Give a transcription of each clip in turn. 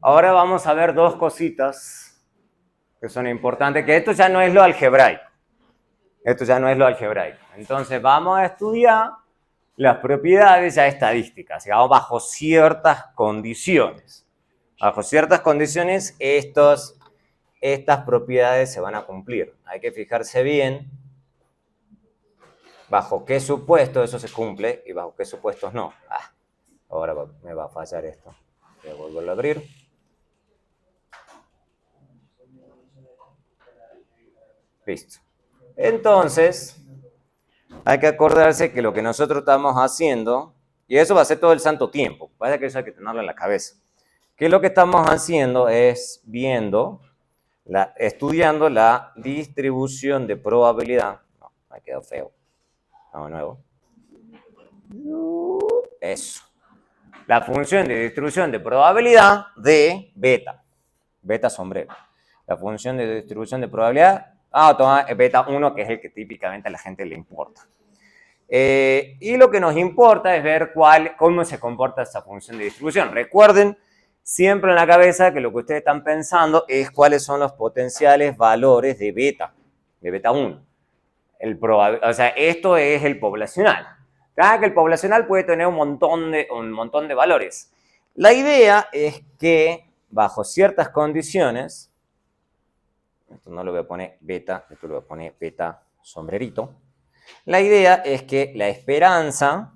Ahora vamos a ver dos cositas que son importantes, que esto ya no es lo algebraico. Esto ya no es lo algebraico. Entonces vamos a estudiar las propiedades ya estadísticas, digamos, bajo ciertas condiciones. Bajo ciertas condiciones, estas propiedades se van a cumplir. Hay que fijarse bien bajo qué supuestos eso se cumple y bajo qué supuestos no. Ahora me va a fallar esto. Voy a volverlo a abrir. Listo. Entonces, hay que acordarse que lo que nosotros estamos haciendo, y eso va a ser todo el santo tiempo, parece que eso hay que tenerlo en la cabeza, que lo que estamos haciendo es estudiando la distribución de probabilidad. No, me ha quedado feo. Vamos de nuevo. Eso. La función de distribución de probabilidad de beta. Beta sombrero. La función de distribución de probabilidad, toma beta 1, que es el que típicamente a la gente le importa. Y lo que nos importa es ver cómo se comporta esa función de distribución. Recuerden siempre en la cabeza que lo que ustedes están pensando es cuáles son los potenciales valores de beta 1. O sea, esto es el poblacional. Cada que el poblacional puede tener un montón de valores. La idea es que bajo ciertas condiciones, esto no lo voy a poner beta, esto lo voy a poner beta sombrerito. La idea es que la esperanza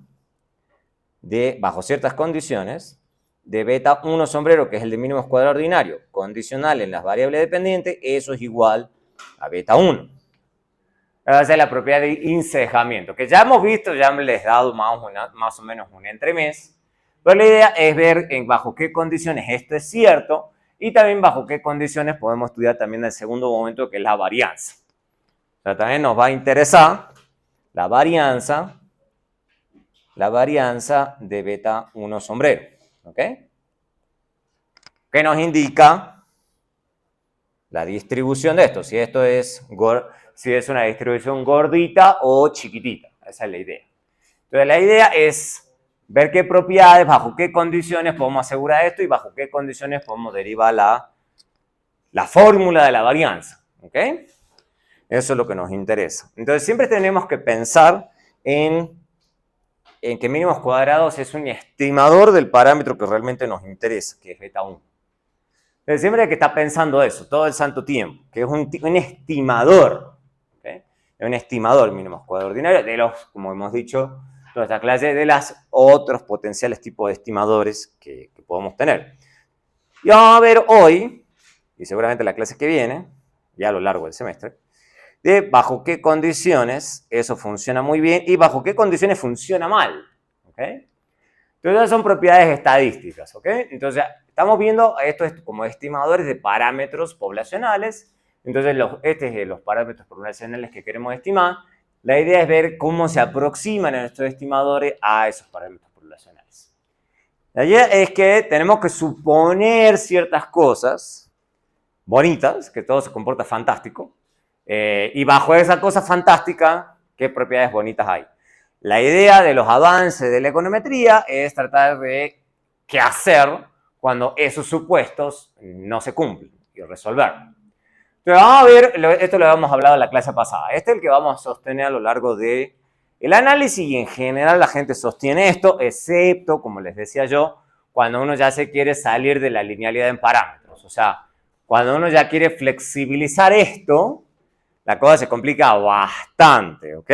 bajo ciertas condiciones, de beta 1 sombrero, que es el de mínimos cuadrado ordinario, condicional en las variables dependientes, eso es igual a beta 1. Esa es la propiedad de encejamiento, que ya hemos visto, ya les he dado más o menos un entremés, pero la idea es ver bajo qué condiciones esto es cierto y también bajo qué condiciones podemos estudiar también el segundo momento, que es la varianza. O sea, también nos va a interesar la varianza de beta 1 sombrero, ¿ok? Que nos indica la distribución de esto, si esto es una distribución gordita o chiquitita. Esa es la idea. Entonces, la idea es ver qué propiedades, bajo qué condiciones podemos asegurar esto y bajo qué condiciones podemos derivar la fórmula de la varianza, ¿ok? Eso es lo que nos interesa. Entonces, siempre tenemos que pensar en que mínimos cuadrados es un estimador del parámetro que realmente nos interesa, que es beta 1. Entonces, siempre hay que estar pensando eso, todo el santo tiempo, que es un estimador, ¿okay? Es un estimador mínimos cuadrados ordinarios de los, como hemos dicho, toda esta clase, de los otros potenciales tipos de estimadores que podemos tener. Y vamos a ver hoy, y seguramente la clase que viene, ya a lo largo del semestre, de bajo qué condiciones eso funciona muy bien y bajo qué condiciones funciona mal. ¿Okay? Entonces, esas son propiedades estadísticas. ¿Okay? Entonces, estamos viendo esto como estimadores de parámetros poblacionales. Entonces, este es de los parámetros poblacionales que queremos estimar. La idea es ver cómo se aproximan estos estimadores a esos parámetros poblacionales. La idea es que tenemos que suponer ciertas cosas bonitas, que todo se comporta fantástico. Y bajo esa cosa fantástica, ¿qué propiedades bonitas hay? La idea de los avances de la econometría es tratar de qué hacer cuando esos supuestos no se cumplen y resolverlo. Entonces vamos a ver, esto lo habíamos hablado en la clase pasada. Este es el que vamos a sostener a lo largo del análisis y en general la gente sostiene esto, excepto, como les decía yo, cuando uno ya se quiere salir de la linealidad en parámetros. O sea, cuando uno ya quiere flexibilizar esto, la cosa se complica bastante, ¿ok?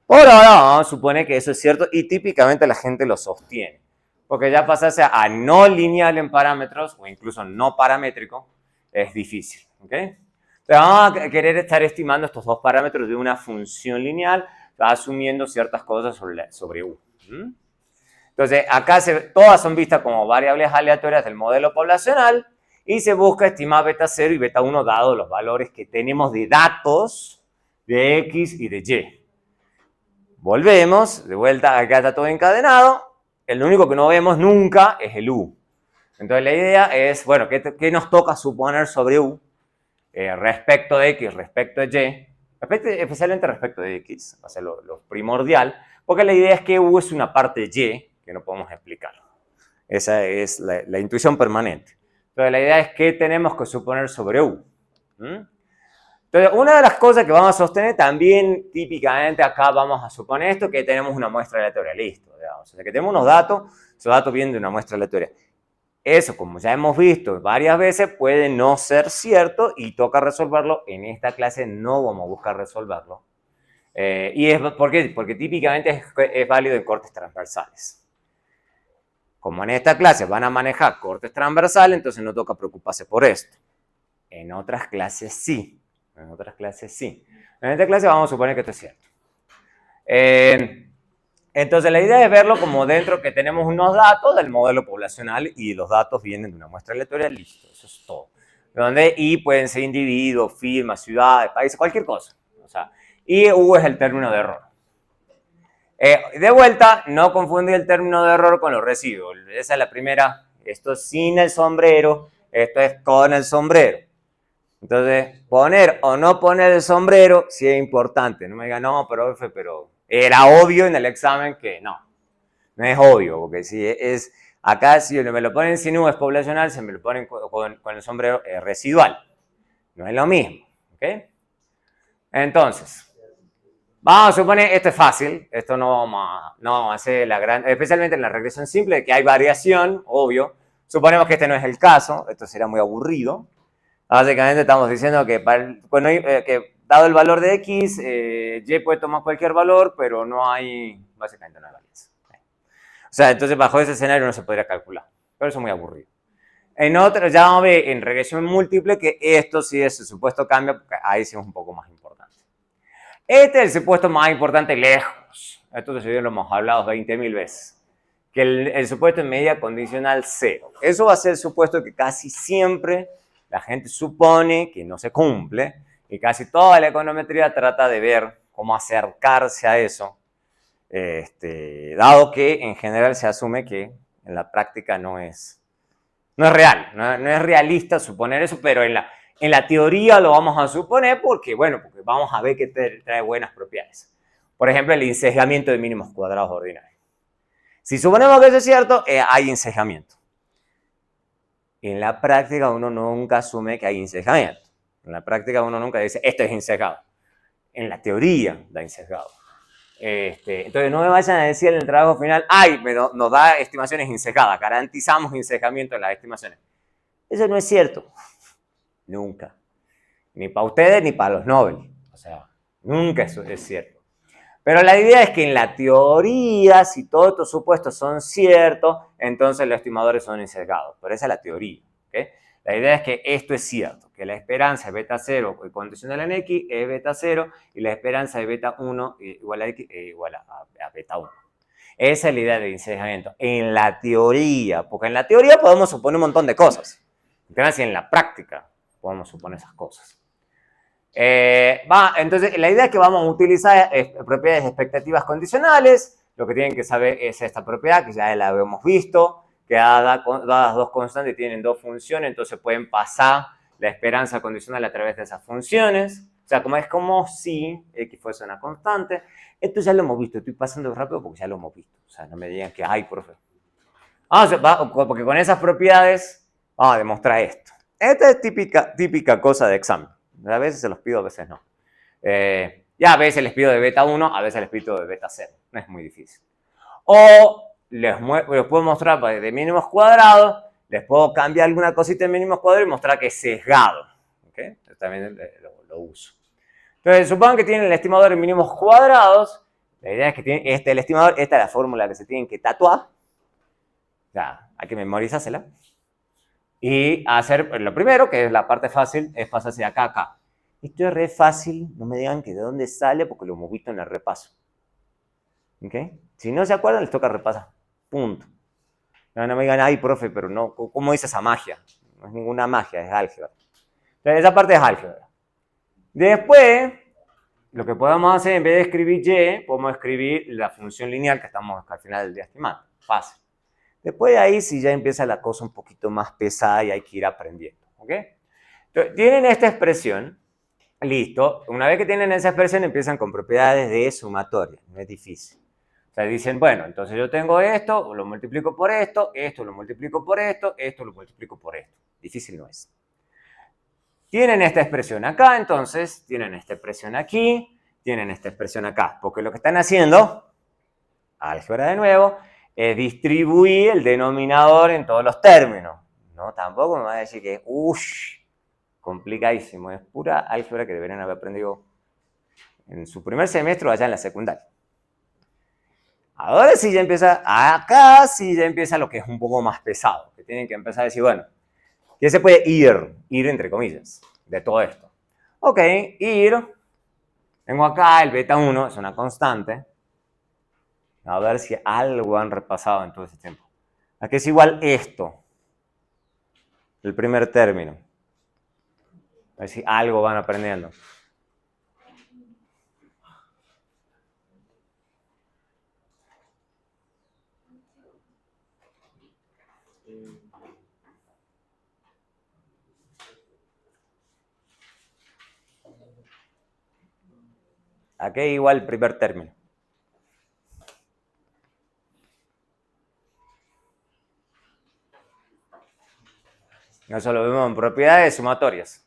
Por ahora vamos a suponer que eso es cierto y típicamente la gente lo sostiene. Porque ya pasarse a no lineal en parámetros o incluso no paramétrico es difícil, ¿ok? Entonces vamos a querer estar estimando estos dos parámetros de una función lineal asumiendo ciertas cosas sobre U. Entonces acá todas son vistas como variables aleatorias del modelo poblacional y se busca estimar beta 0 y beta 1 dado los valores que tenemos de datos de X y de Y. Volvemos, de vuelta, acá está todo encadenado. El único que no vemos nunca es el U. Entonces la idea es, bueno, ¿qué nos toca suponer sobre U? Respecto de X, respecto de Y. Especialmente respecto de X, va a ser lo primordial, porque la idea es que U es una parte de Y que no podemos explicar. Esa es la intuición permanente. Entonces, la idea es que tenemos que suponer sobre U. Entonces, una de las cosas que vamos a sostener también, típicamente acá vamos a suponer esto, que tenemos una muestra aleatoria, listo, digamos. O sea, que tenemos unos datos, esos datos vienen de una muestra aleatoria. Eso, como ya hemos visto varias veces, puede no ser cierto y toca resolverlo. En esta clase no vamos a buscar resolverlo. ¿Por qué? Porque típicamente es válido en cortes transversales. Como en esta clase van a manejar cortes transversales, entonces no toca preocuparse por esto. En otras clases sí. En otras clases sí. En esta clase vamos a suponer que esto es cierto. Entonces la idea es verlo como dentro que tenemos unos datos del modelo poblacional y los datos vienen de una muestra aleatoria, listo, eso es todo. Donde I pueden ser individuos, firmas, ciudades, países, cualquier cosa. O sea, y U es el término de error. De vuelta, no confundir el término de error con los residuos. Esa es la primera. Esto es sin el sombrero, esto es con el sombrero. Entonces, poner o no poner el sombrero sí es importante. No me digan, no, pero era obvio en el examen que no. No es obvio, porque si es acá, si me lo ponen sin U es poblacional, se me lo ponen con el sombrero residual. No es lo mismo. ¿Ok? Entonces, vamos a suponer, esto es fácil, esto no vamos a hacer la gran, especialmente en la regresión simple, que hay variación, obvio. Suponemos que este no es el caso, esto será muy aburrido. Básicamente estamos diciendo que, que dado el valor de X, Y puede tomar cualquier valor, pero no hay, básicamente no hay varianza. O sea, entonces bajo ese escenario no se podría calcular, pero eso es muy aburrido. En otro, ya vamos a ver en regresión múltiple que esto sí es el supuesto cambio, porque ahí sí es un poco más importante. Este es el supuesto más importante lejos. Esto ya lo hemos hablado 20.000 veces. Que el supuesto en medida condicional 0. Eso va a ser el supuesto que casi siempre la gente supone que no se cumple y casi toda la econometría trata de ver cómo acercarse a eso, dado que en general se asume que en la práctica no es real, no es realista suponer eso, pero en la teoría lo vamos a suponer porque vamos a ver que trae buenas propiedades. Por ejemplo, el insesgamiento de mínimos cuadrados ordinarios. Si suponemos que eso es cierto, hay insesgamiento. En la práctica uno nunca asume que hay insesgamiento. En la práctica uno nunca dice, esto es insesgado. En la teoría da insesgado. Entonces no me vayan a decir en el trabajo final, nos da estimaciones insesgadas, garantizamos insesgamiento en las estimaciones. Eso no es cierto. Nunca. Ni para ustedes ni para los Nobel. O sea, nunca eso es cierto. Pero la idea es que en la teoría, si todos estos supuestos son ciertos, entonces los estimadores son insesgados. Pero esa es la teoría. ¿Okay? La idea es que esto es cierto, que la esperanza de beta 0 condicional en X es beta 0 y la esperanza de beta 1 igual a X es igual a beta 1. Esa es la idea de insesgamiento. En la teoría, porque en la teoría podemos suponer un montón de cosas. En la práctica podemos suponer esas cosas. Entonces, la idea es que vamos a utilizar propiedades de expectativas condicionales. Lo que tienen que saber es esta propiedad, que ya la habíamos visto, que dadas dos constantes tienen dos funciones, entonces pueden pasar la esperanza condicional a través de esas funciones. O sea, es como si X fuese una constante. Esto ya lo hemos visto, estoy pasando rápido porque ya lo hemos visto. O sea, no me digan que, ay, profe. Porque con esas propiedades vamos a demostrar esto. Esta es típica cosa de examen. A veces se los pido, a veces no. Ya a veces les pido de beta 1, a veces les pido de beta 0. No es muy difícil. O les puedo mostrar de mínimos cuadrados, les puedo cambiar alguna cosita en mínimos cuadrados y mostrar que es sesgado. ¿Okay? También lo uso. Entonces, supongan que tienen el estimador en mínimos cuadrados. La idea es que tienen el estimador, esta es la fórmula que se tienen que tatuar. O sea, hay que memorizársela. Y hacer lo primero, que es la parte fácil, es pasarse de acá a acá. Esto es re fácil, no me digan que de dónde sale porque lo hemos visto en el repaso. ¿Ok? Si no se acuerdan, les toca repasar. Punto. No me digan, ay, profe, pero no, ¿cómo hice esa magia? No es ninguna magia, es álgebra. Entonces, esa parte es álgebra. Después, lo que podemos hacer, en vez de escribir y, podemos escribir la función lineal que estamos al final del día estimando. Fácil. Después de ahí sí ya empieza la cosa un poquito más pesada y hay que ir aprendiendo. ¿Ok? Entonces, tienen esta expresión. Listo. Una vez que tienen esa expresión empiezan con propiedades de sumatoria. No es difícil. O sea, dicen, bueno, entonces yo tengo esto, lo multiplico por esto, esto lo multiplico por esto, esto lo multiplico por esto. Difícil no es. Tienen esta expresión acá, entonces, tienen esta expresión aquí, tienen esta expresión acá. Porque lo que están haciendo, álgebra de nuevo, es distribuir el denominador en todos los términos. No, tampoco me va a decir que es complicadísimo. Es pura álgebra que deberían haber aprendido en su primer semestre o allá en la secundaria. Ahora sí ya empieza, acá sí ya empieza lo que es un poco más pesado. Que tienen que empezar a decir, bueno, ¿qué se puede ir entre comillas, de todo esto? Ok, ir. Tengo acá el beta 1, es una constante. A ver si algo han repasado en todo ese tiempo. Aquí es igual esto. El primer término. A ver si algo van aprendiendo. Aquí es igual el primer término. Eso lo vemos en propiedades sumatorias.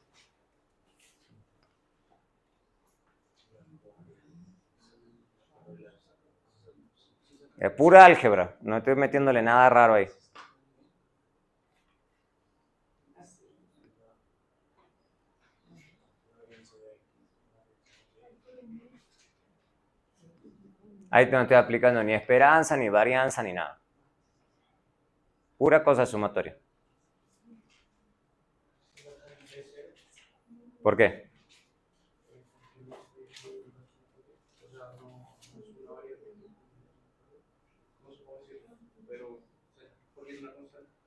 Es pura álgebra, no estoy metiéndole nada raro ahí. Ahí no estoy aplicando ni esperanza, ni varianza, ni nada. Pura cosa sumatoria. ¿Por qué?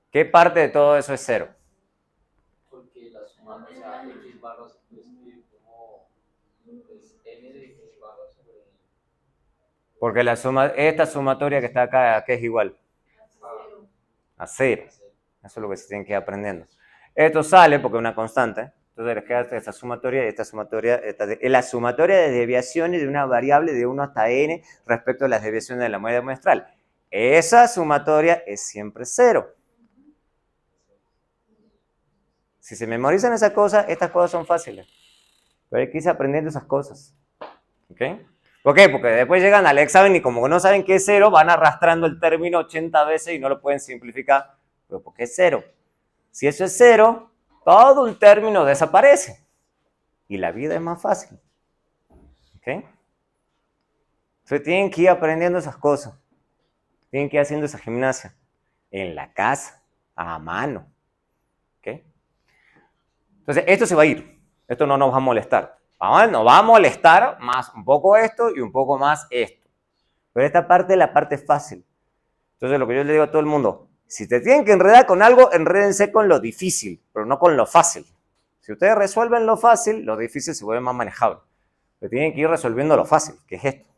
¿Qué parte de todo eso es cero? Porque la suma, o sea, x barra se puede escribir como n de x barra sobre... Porque esta sumatoria que está acá, ¿qué es igual? A cero. Eso es lo que se tienen que ir aprendiendo. Esto sale porque es una constante. Entonces les queda esta sumatoria y esta sumatoria. Es la sumatoria de desviaciones de una variable de 1 hasta n respecto a las desviaciones de la media muestral. Esa sumatoria es siempre cero. Si se memorizan esas cosas, estas cosas son fáciles. Pero hay que irse aprendiendo esas cosas. ¿Ok? ¿Por qué? Porque después llegan al examen y como no saben qué es cero, van arrastrando el término 80 veces y no lo pueden simplificar. Pero ¿por qué es cero? Si eso es cero, todo un término desaparece. Y la vida es más fácil. ¿Ok? Entonces tienen que ir aprendiendo esas cosas. Tienen que ir haciendo esa gimnasia. En la casa, a mano. ¿Ok? Entonces esto se va a ir. Esto no nos va a molestar. Nos va a molestar más un poco esto y un poco más esto. Pero esta parte es la parte fácil. Entonces lo que yo le digo a todo el mundo, si te tienen que enredar con algo, enrédense con lo difícil, pero no con lo fácil. Si ustedes resuelven lo fácil, lo difícil se vuelve más manejable. Pero tienen que ir resolviendo lo fácil, que es esto.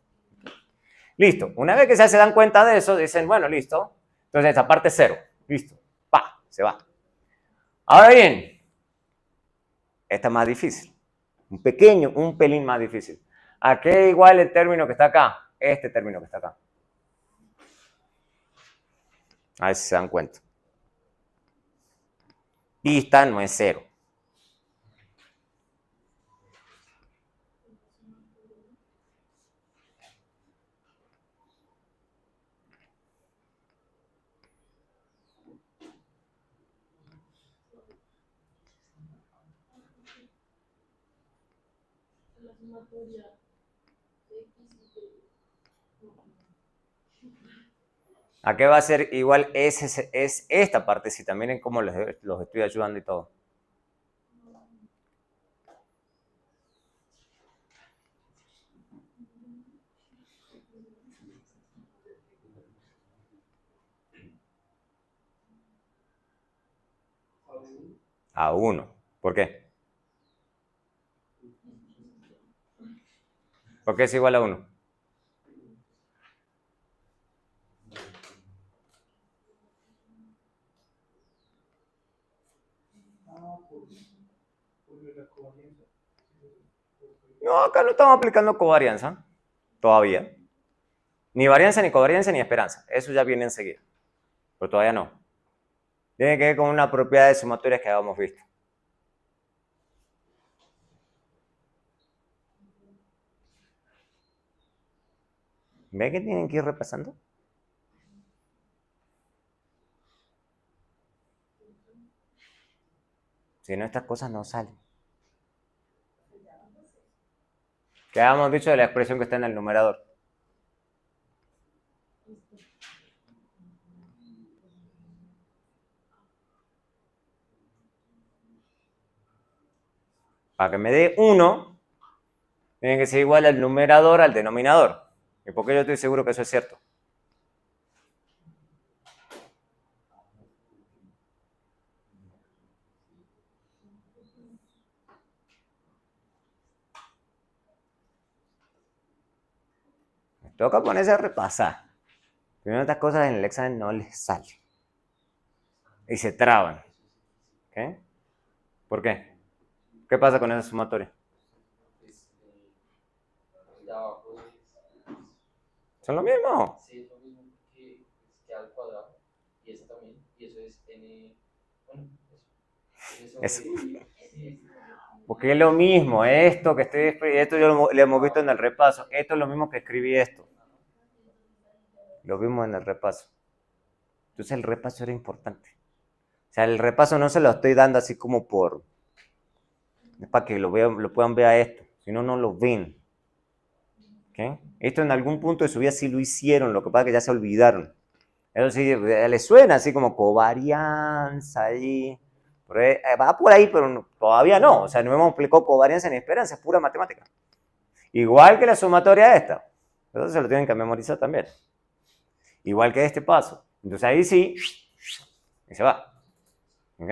Listo. Una vez que ya se dan cuenta de eso, dicen, bueno, listo. Entonces esta parte es cero. Listo. Pa, se va. Ahora bien, esta es más difícil. Un pelín más difícil. ¿A qué igual el término que está acá? Este término que está acá. A ver si se dan cuenta. Esta no es cero. ¿A qué va a ser igual? Es esta partecita. Miren cómo los estoy ayudando y todo. A 1. ¿Por qué? ¿Por qué es igual a 1? No, acá no estamos aplicando covarianza. Todavía. Ni varianza, ni covarianza, ni esperanza. Eso ya viene enseguida. Pero todavía no. Tiene que ver con una propiedad de sumatorias que habíamos visto. ¿Ve que tienen que ir repasando? Si no, estas cosas no salen. ¿Qué habíamos dicho de la expresión que está en el numerador? Para que me dé 1, tiene que ser igual al numerador al denominador. ¿Y por qué yo estoy seguro que eso es cierto? Me toca ponerse a repasar. Primero estas cosas en el examen no les salen. Y se traban. ¿Ok? ¿Por qué? ¿Qué pasa con esa sumatoria? De abajo ¿Son lo mismo? sí, es lo mismo que al cuadrado. Y eso también. Y eso es n. Bueno, eso. Eso. Sí. Porque es lo mismo. Esto que esto ya lo hemos visto en el repaso. Esto es lo mismo que escribí esto. Lo vimos en el repaso. Entonces el repaso era importante. O sea, el repaso no se lo estoy dando así como por... Es para que lo puedan ver a esto. Si no, no lo ven. ¿Okay? Esto en algún punto de su vida sí lo hicieron. Lo que pasa es que ya se olvidaron. Eso sí, les suena así como covarianza ahí. Va por ahí, pero todavía no. O sea, no hemos aplicado covarianza ni esperanza. Es pura matemática. Igual que la sumatoria esta. Entonces se lo tienen que memorizar también. Igual que este paso. Entonces ahí sí, y se va. ¿Ok?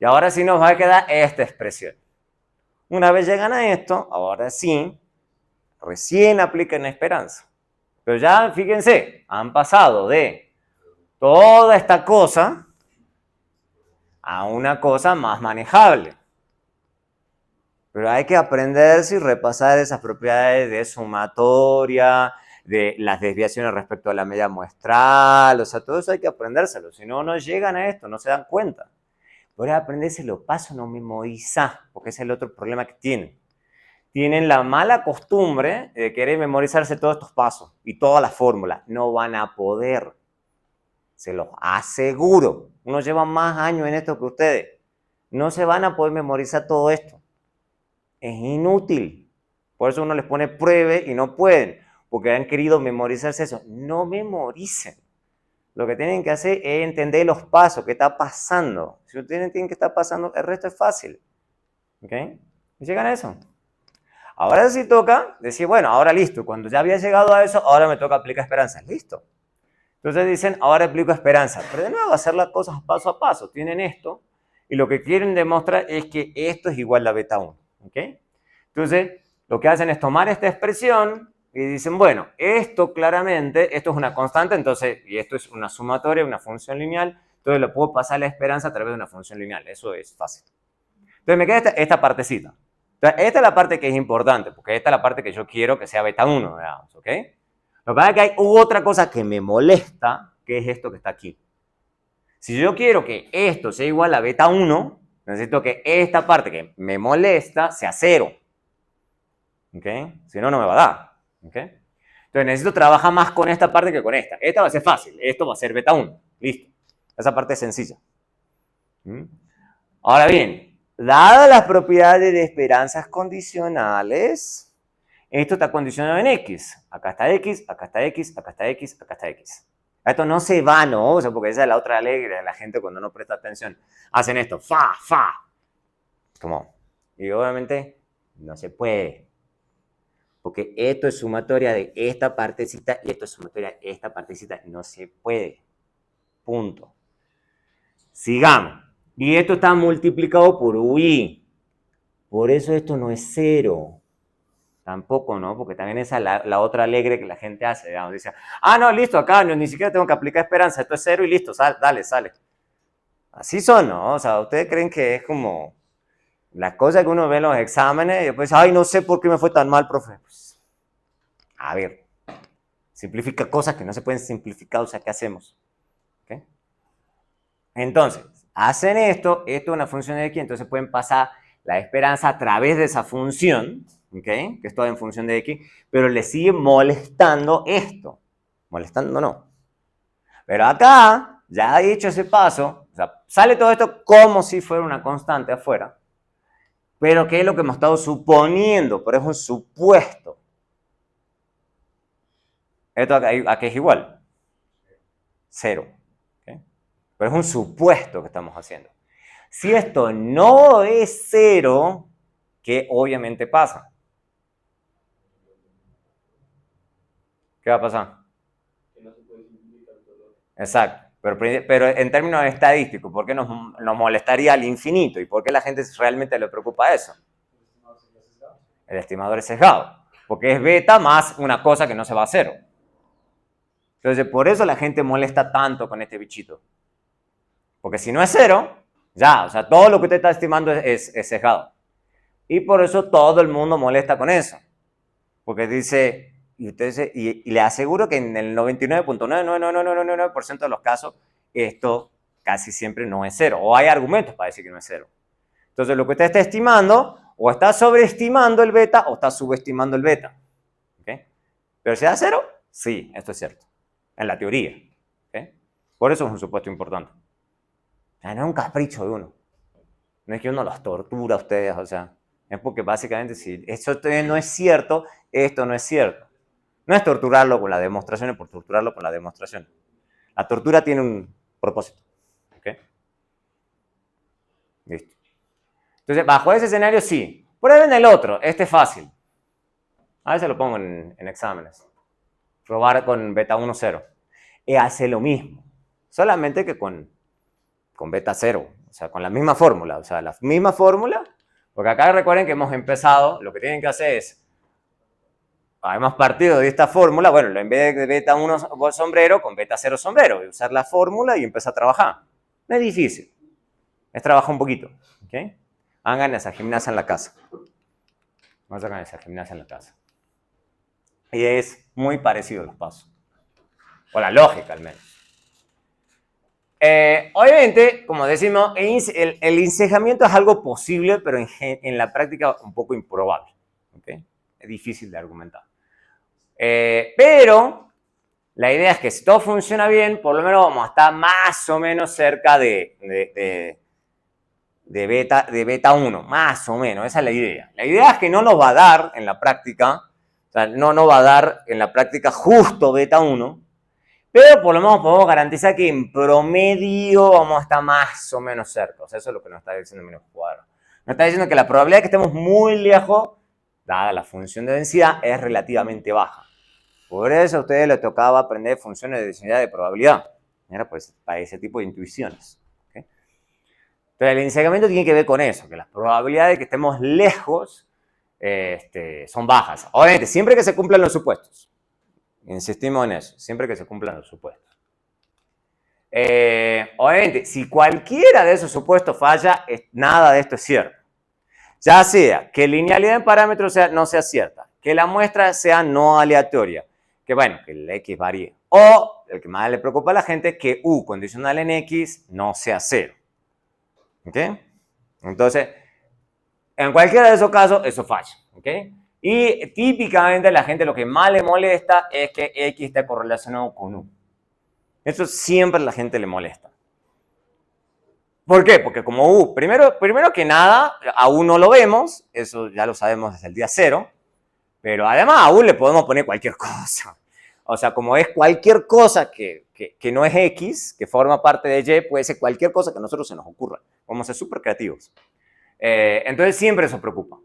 Y ahora sí nos va a quedar esta expresión. Una vez llegan a esto, ahora sí, recién apliquen esperanza. Pero ya, fíjense, han pasado de toda esta cosa a una cosa más manejable. Pero hay que aprenderse y repasar esas propiedades de sumatoria, de las desviaciones respecto a la media muestral, o sea, todo eso hay que aprendérselo, si no, no llegan a esto, no se dan cuenta. Pero aprendérselo paso, no memorizar, porque ese es el otro problema que tienen. Tienen la mala costumbre de querer memorizarse todos estos pasos y todas las fórmulas. No van a poder, se los aseguro. Uno lleva más años en esto que ustedes. No se van a poder memorizar todo esto. Es inútil. Por eso uno les pone pruebe y no pueden, porque han querido memorizarse eso. No memoricen. Lo que tienen que hacer es entender los pasos, qué está pasando. Si ustedes entienden qué está pasando, el resto es fácil. ¿Ok? ¿Y llegan a eso? Ahora sí toca decir, bueno, ahora listo. Cuando ya había llegado a eso, ahora me toca aplicar esperanza. Listo. Entonces dicen, ahora aplico esperanza. Pero de nuevo, hacer las cosas paso a paso. Tienen esto y lo que quieren demostrar es que esto es igual a beta 1. ¿Ok? Entonces, lo que hacen es tomar esta expresión y dicen, bueno, esto claramente, esto es una constante, entonces, y esto es una sumatoria, una función lineal, entonces lo puedo pasar a la esperanza a través de una función lineal. Eso es fácil. Entonces me queda esta partecita. Entonces, esta es la parte que es importante, porque esta es la parte que yo quiero que sea beta 1, digamos, ¿ok? Lo que pasa es que hay otra cosa que me molesta, que es esto que está aquí. Si yo quiero que esto sea igual a beta 1, necesito que esta parte que me molesta sea 0. ¿Ok? Si no, no me va a dar. ¿Ok? Entonces necesito trabajar más con esta parte que con esta. Esta va a ser fácil. Esto va a ser beta 1. Listo. Esa parte es sencilla. Ahora bien, dadas las propiedades de esperanzas condicionales, esto está condicionado en X. Acá está X, acá está X, acá está X, acá está X. Esto no se va, ¿no? O sea, porque esa es la otra alegre de la gente cuando no presta atención. Hacen esto, fa, fa. Como, y obviamente no se puede. Porque esto es sumatoria de esta partecita y esto es sumatoria de esta partecita. No se puede. Punto. Sigamos. Y esto está multiplicado por UI. Por eso esto no es 0. Tampoco, ¿no? Porque también esa es la otra alegre que la gente hace. Digamos. Dice, no, listo, acá no, ni siquiera tengo que aplicar esperanza. Esto es 0 y listo, dale, sale. Así son, ¿no? O sea, ustedes creen que es como las cosas que uno ve en los exámenes y después, ay, no sé por qué me fue tan mal, profe. Pues, a ver, simplifica cosas que no se pueden simplificar, o sea, ¿qué hacemos? ¿Okay? Entonces, hacen esto es una función de x, entonces pueden pasar la esperanza a través de esa función, ¿ok? Que es toda en función de x, pero le sigue molestando esto. Molestando no. Pero acá, ya he hecho ese paso, o sea, sale todo esto como si fuera una constante afuera, pero ¿qué es lo que hemos estado suponiendo? Pero es un supuesto. Esto aquí es igual. 0. ¿Okay? Pero es un supuesto que estamos haciendo. Si esto no es 0, ¿qué obviamente pasa? ¿Qué va a pasar? Que no se puede simplificar todo. Exacto. Pero en términos estadísticos, ¿por qué nos molestaría al infinito? ¿Y por qué la gente realmente le preocupa eso? El estimador es sesgado. Porque es beta más una cosa que no se va a 0. Entonces, por eso la gente molesta tanto con este bichito. Porque si no es 0, ya, o sea, todo lo que usted está estimando es sesgado. Y por eso todo el mundo molesta con eso. Porque dice, y le aseguro que en el 99.99999% de los casos, esto casi siempre no es 0. O hay argumentos para decir que no es 0. Entonces, lo que usted está estimando, o está sobreestimando el beta, o está subestimando el beta. ¿Okay? Pero si da 0, sí, esto es cierto. En la teoría. ¿Okay? Por eso es un supuesto importante. O sea, no es un capricho de uno. No es que uno los tortura a ustedes, o sea, es porque básicamente si eso no es cierto, esto no es cierto. No es torturarlo con la demostración, es por torturarlo con la demostración. La tortura tiene un propósito. ¿Ok? Listo. Entonces, bajo ese escenario, sí. Prueben el otro, este es fácil. A veces lo pongo en exámenes. Probar con beta 1, 0. Y hace lo mismo, solamente que con beta 0. O sea, con la misma fórmula. O sea, la misma fórmula. Porque acá recuerden que hemos empezado, lo que tienen que hacer es, hemos partido de esta fórmula, bueno, en vez de beta 1 sombrero, con beta 0 sombrero, y usar la fórmula y empezar a trabajar. No es difícil, es trabajar un poquito, ¿ok? Hagan esa gimnasia en la casa. Vamos a hacer esa gimnasia en la casa. Y es muy parecido a los pasos. O la lógica, al menos. Obviamente, como decimos, el encejamiento es algo posible, pero en la práctica un poco improbable. ¿Okay? Es difícil de argumentar. Pero la idea es que si todo funciona bien, por lo menos vamos a estar más o menos cerca de beta 1, más o menos, esa es la idea. La idea es que no nos va a dar en la práctica, o sea, no nos va a dar en la práctica justo beta 1, pero por lo menos podemos garantizar que en promedio vamos a estar más o menos cerca. O sea, eso es lo que nos está diciendo menos cuadro. Nos está diciendo que la probabilidad de que estemos muy lejos, dada la función de densidad, es relativamente baja. Por eso a ustedes les tocaba aprender funciones de densidad de probabilidad. Era pues para ese tipo de intuiciones. ¿Okay? Entonces el encejamiento tiene que ver con eso, que las probabilidades de que estemos lejos son bajas. Obviamente, siempre que se cumplan los supuestos. Insistimos en eso, siempre que se cumplan los supuestos. Obviamente, si cualquiera de esos supuestos falla, nada de esto es cierto. Ya sea que la linealidad en parámetros no sea cierta, que la muestra sea no aleatoria, que bueno, que el X varíe. O, el que más le preocupa a la gente, que U condicional en X no sea 0. ¿Ok? Entonces, en cualquiera de esos casos, eso falla. ¿Ok? Y típicamente a la gente lo que más le molesta es que X esté correlacionado con U. Eso siempre a la gente le molesta. ¿Por qué? Porque como U, primero que nada, a U no lo vemos, eso ya lo sabemos desde el día 0, pero además a U le podemos poner cualquier cosa. O sea, como es cualquier cosa que no es X, que forma parte de Y, puede ser cualquier cosa que a nosotros se nos ocurra. Vamos a ser súper creativos. Entonces siempre eso preocupa.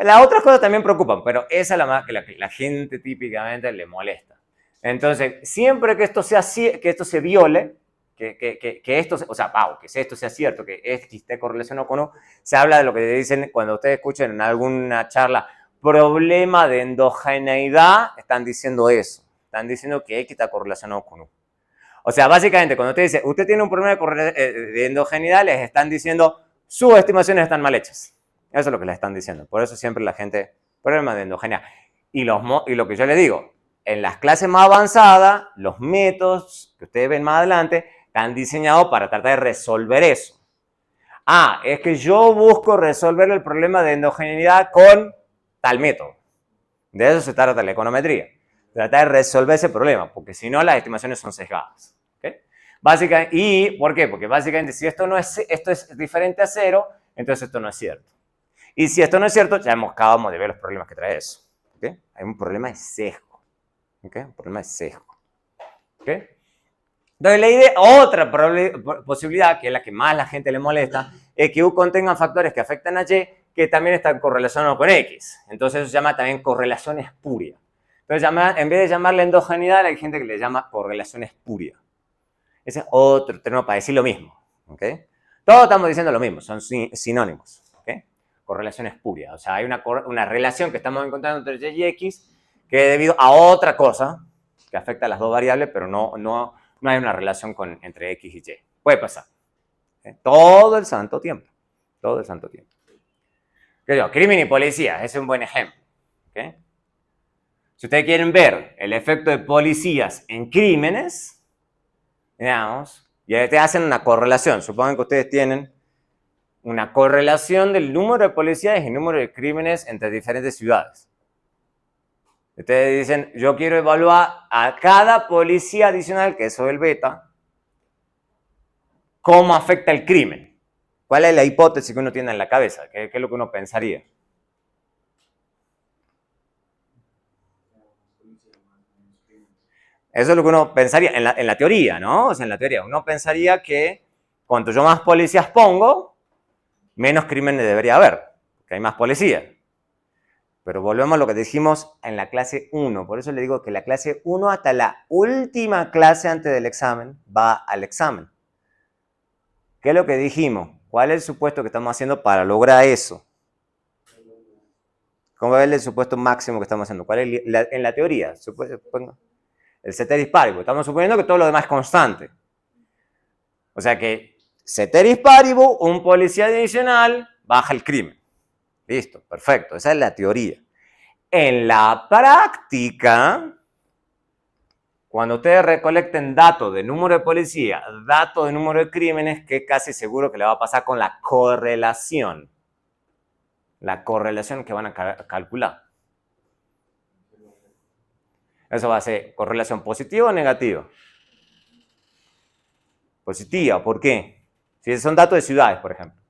Las otras cosas también preocupan, pero esa es la más que la gente típicamente le molesta. Entonces, siempre que esto se viole, que esto, o sea, que esto sea cierto, que X esté correlacionado con U, se habla de lo que dicen cuando ustedes escuchen en alguna charla, problema de endogeneidad, están diciendo eso. Están diciendo que X está correlacionado con U. O sea, básicamente, cuando usted dice, usted tiene un problema de endogeneidad, les están diciendo, sus estimaciones están mal hechas. Eso es lo que les están diciendo. Por eso siempre la gente, problema de endogeneidad. Y lo que yo les digo, en las clases más avanzadas, los métodos que ustedes ven más adelante, Están diseñados para tratar de resolver eso. Ah, es que yo busco resolver el problema de endogeneidad con tal método. De eso se trata la econometría. Tratar de resolver ese problema, porque si no las estimaciones son sesgadas. ¿Okay? Básicamente, ¿y por qué? Porque básicamente si esto es diferente a cero, entonces esto no es cierto. Y si esto no es cierto, ya acabamos de ver los problemas que trae eso. ¿Okay? Hay un problema de sesgo. ¿Okay? Un problema de sesgo. ¿Okay? Entonces, la idea, otra posibilidad, que es la que más a la gente le molesta, es que U contenga factores que afectan a Y que también están correlacionados con X. Entonces, eso se llama también correlación espuria. Entonces, en vez de llamarle endogeneidad, hay gente que le llama correlación espuria. Ese es otro término para decir lo mismo. ¿Okay? Todos estamos diciendo lo mismo, son sinónimos. ¿Okay? Correlación espuria. O sea, hay una relación que estamos encontrando entre Y y X que es debido a otra cosa que afecta a las dos variables, pero no hay una relación entre X y Y. Puede pasar. ¿Okay? Todo el santo tiempo. Todo el santo tiempo. ¿Qué digo? Crimen y policía. Ese es un buen ejemplo. ¿Okay? Si ustedes quieren ver el efecto de policías en crímenes, digamos, y ustedes hacen una correlación. Supongan que ustedes tienen una correlación del número de policías y el número de crímenes entre diferentes ciudades. Ustedes dicen, yo quiero evaluar a cada policía adicional, que eso es el beta, cómo afecta el crimen. ¿Cuál es la hipótesis que uno tiene en la cabeza? ¿Qué es lo que uno pensaría? Eso es lo que uno pensaría en la teoría, ¿no? O sea, en la teoría. Uno pensaría que cuanto yo más policías pongo, menos crímenes debería haber, que hay más policías. Pero volvemos a lo que dijimos en la clase 1. Por eso le digo que la clase 1 hasta la última clase antes del examen va al examen. ¿Qué es lo que dijimos? ¿Cuál es el supuesto que estamos haciendo para lograr eso? ¿Cómo es el supuesto máximo que estamos haciendo? ¿Cuál es en la teoría? El ceteris paribus. Estamos suponiendo que todo lo demás es constante. O sea que ceteris paribus, un policía adicional, baja el crimen. Listo, perfecto. Esa es la teoría. En la práctica, cuando ustedes recolecten datos de número de policía, datos de número de crímenes, que casi seguro que le va a pasar con la correlación. La correlación que van a calcular. Eso va a ser correlación positiva o negativa. Positiva, ¿por qué? Si son datos de ciudades, por ejemplo.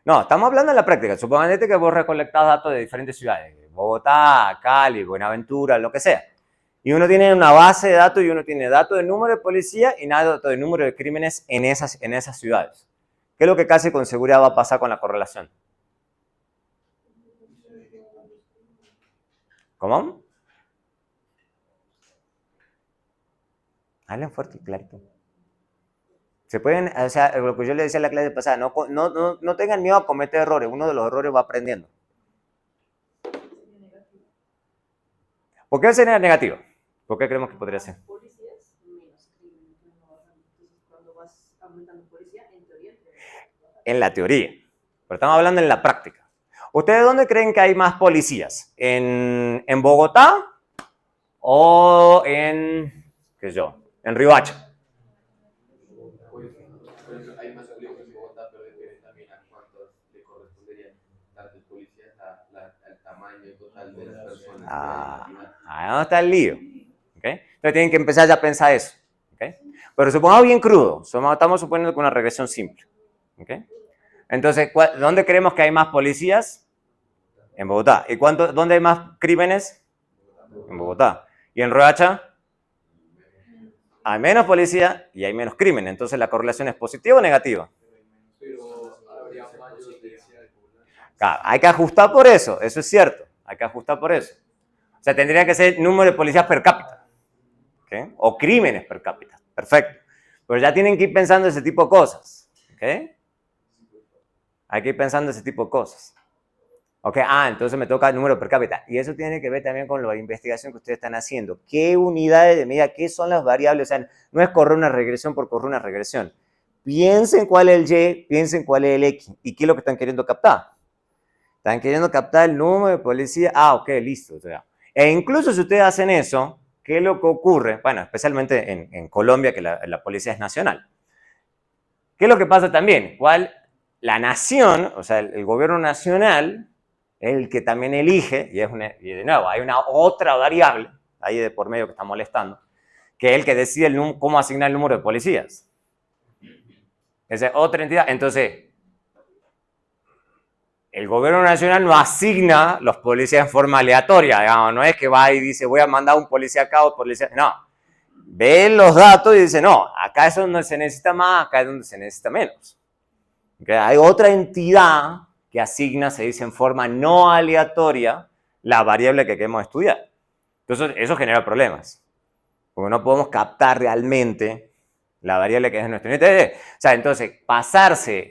No, estamos hablando en la práctica. Suponete que vos recolectás datos de diferentes ciudades. Bogotá, Cali, Buenaventura, lo que sea. Y uno tiene una base de datos y uno tiene datos de número de policía y datos de número de crímenes en esas ciudades. ¿Qué es lo que casi con seguridad va a pasar con la correlación? ¿Cómo? Hablen fuerte y clarito. Se pueden, o sea, lo que yo le decía en la clase pasada, no tengan miedo a cometer errores. Uno de los errores va aprendiendo. ¿Por qué sería negativo? ¿Por qué creemos que podría ser? En la teoría. Pero estamos hablando en la práctica. ¿Ustedes dónde creen que hay más policías? ¿En Bogotá o en, qué sé yo, en Riohacha? Hay más policías en Bogotá, pero depende también a cuántos le corresponderían tantos policías al tamaño total de las personas. Ahí no está el lío. ¿Okay? Entonces tienen que empezar ya a pensar eso. ¿Okay? Pero supongamos bien crudo. Estamos suponiendo que una regresión simple. ¿Okay? Entonces, ¿dónde creemos que hay más policías? En Bogotá. ¿Y dónde hay más crímenes? En Bogotá. ¿Y en Riohacha? Hay menos policía y hay menos crimen. Entonces, ¿la correlación es positiva o negativa? Pero habría mayor densidad de población. Claro, hay que ajustar por eso. Eso es cierto. Hay que ajustar por eso. O sea, tendría que ser número de policías per cápita. ¿Okay? O crímenes per cápita. Perfecto. Pero ya tienen que ir pensando ese tipo de cosas. ¿Okay? Hay que ir pensando ese tipo de cosas. Ok, entonces me toca el número per cápita. Y eso tiene que ver también con la investigación que ustedes están haciendo. ¿Qué unidades de medida? ¿Qué son las variables? O sea, no es correr una regresión por correr una regresión. Piensen cuál es el Y, piensen cuál es el X. ¿Y qué es lo que están queriendo captar? Están queriendo captar el número de policía. Ok, listo. O sea, E incluso si ustedes hacen eso, ¿qué es lo que ocurre? Bueno, especialmente en Colombia, que la policía es nacional. ¿Qué es lo que pasa también? La nación, o sea, el gobierno nacional, es el que también elige, y de nuevo, hay una otra variable ahí de por medio que está molestando, que es el que decide cómo asignar el número de policías. Esa es otra entidad. Entonces, el gobierno nacional no asigna los policías en forma aleatoria, digamos, no es que va y dice voy a mandar un policía acá o policía, no. Ve los datos y dice no, acá es donde se necesita más, acá es donde se necesita menos. ¿Okay? Hay otra entidad que asigna, se dice en forma no aleatoria, la variable que queremos estudiar. Entonces, eso genera problemas, porque no podemos captar realmente la variable que es nuestro interés. O sea, entonces,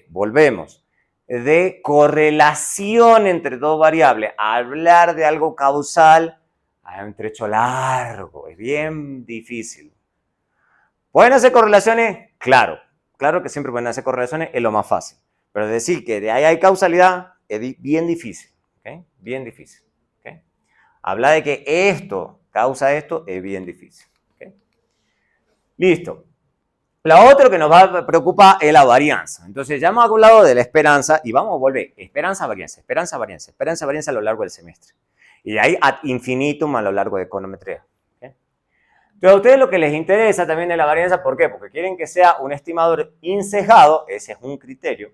volvemos, de correlación entre dos variables, a hablar de algo causal, hay un trecho largo, es bien difícil. ¿Pueden hacer correlaciones? Claro, claro que siempre pueden hacer correlaciones, es lo más fácil. Pero decir que de ahí hay causalidad es bien difícil, ¿okay? Bien difícil. ¿Okay? Hablar de que esto causa esto es bien difícil. ¿Okay? Listo. Lo otro que nos va a preocupar es la varianza. Entonces ya hemos hablado de la esperanza y vamos a volver. Esperanza, varianza, esperanza, varianza, esperanza, varianza a lo largo del semestre. Y de ahí ad infinitum a lo largo de econometría. ¿Okay? Entonces a ustedes lo que les interesa también es la varianza, ¿por qué? Porque quieren que sea un estimador insesgado, ese es un criterio,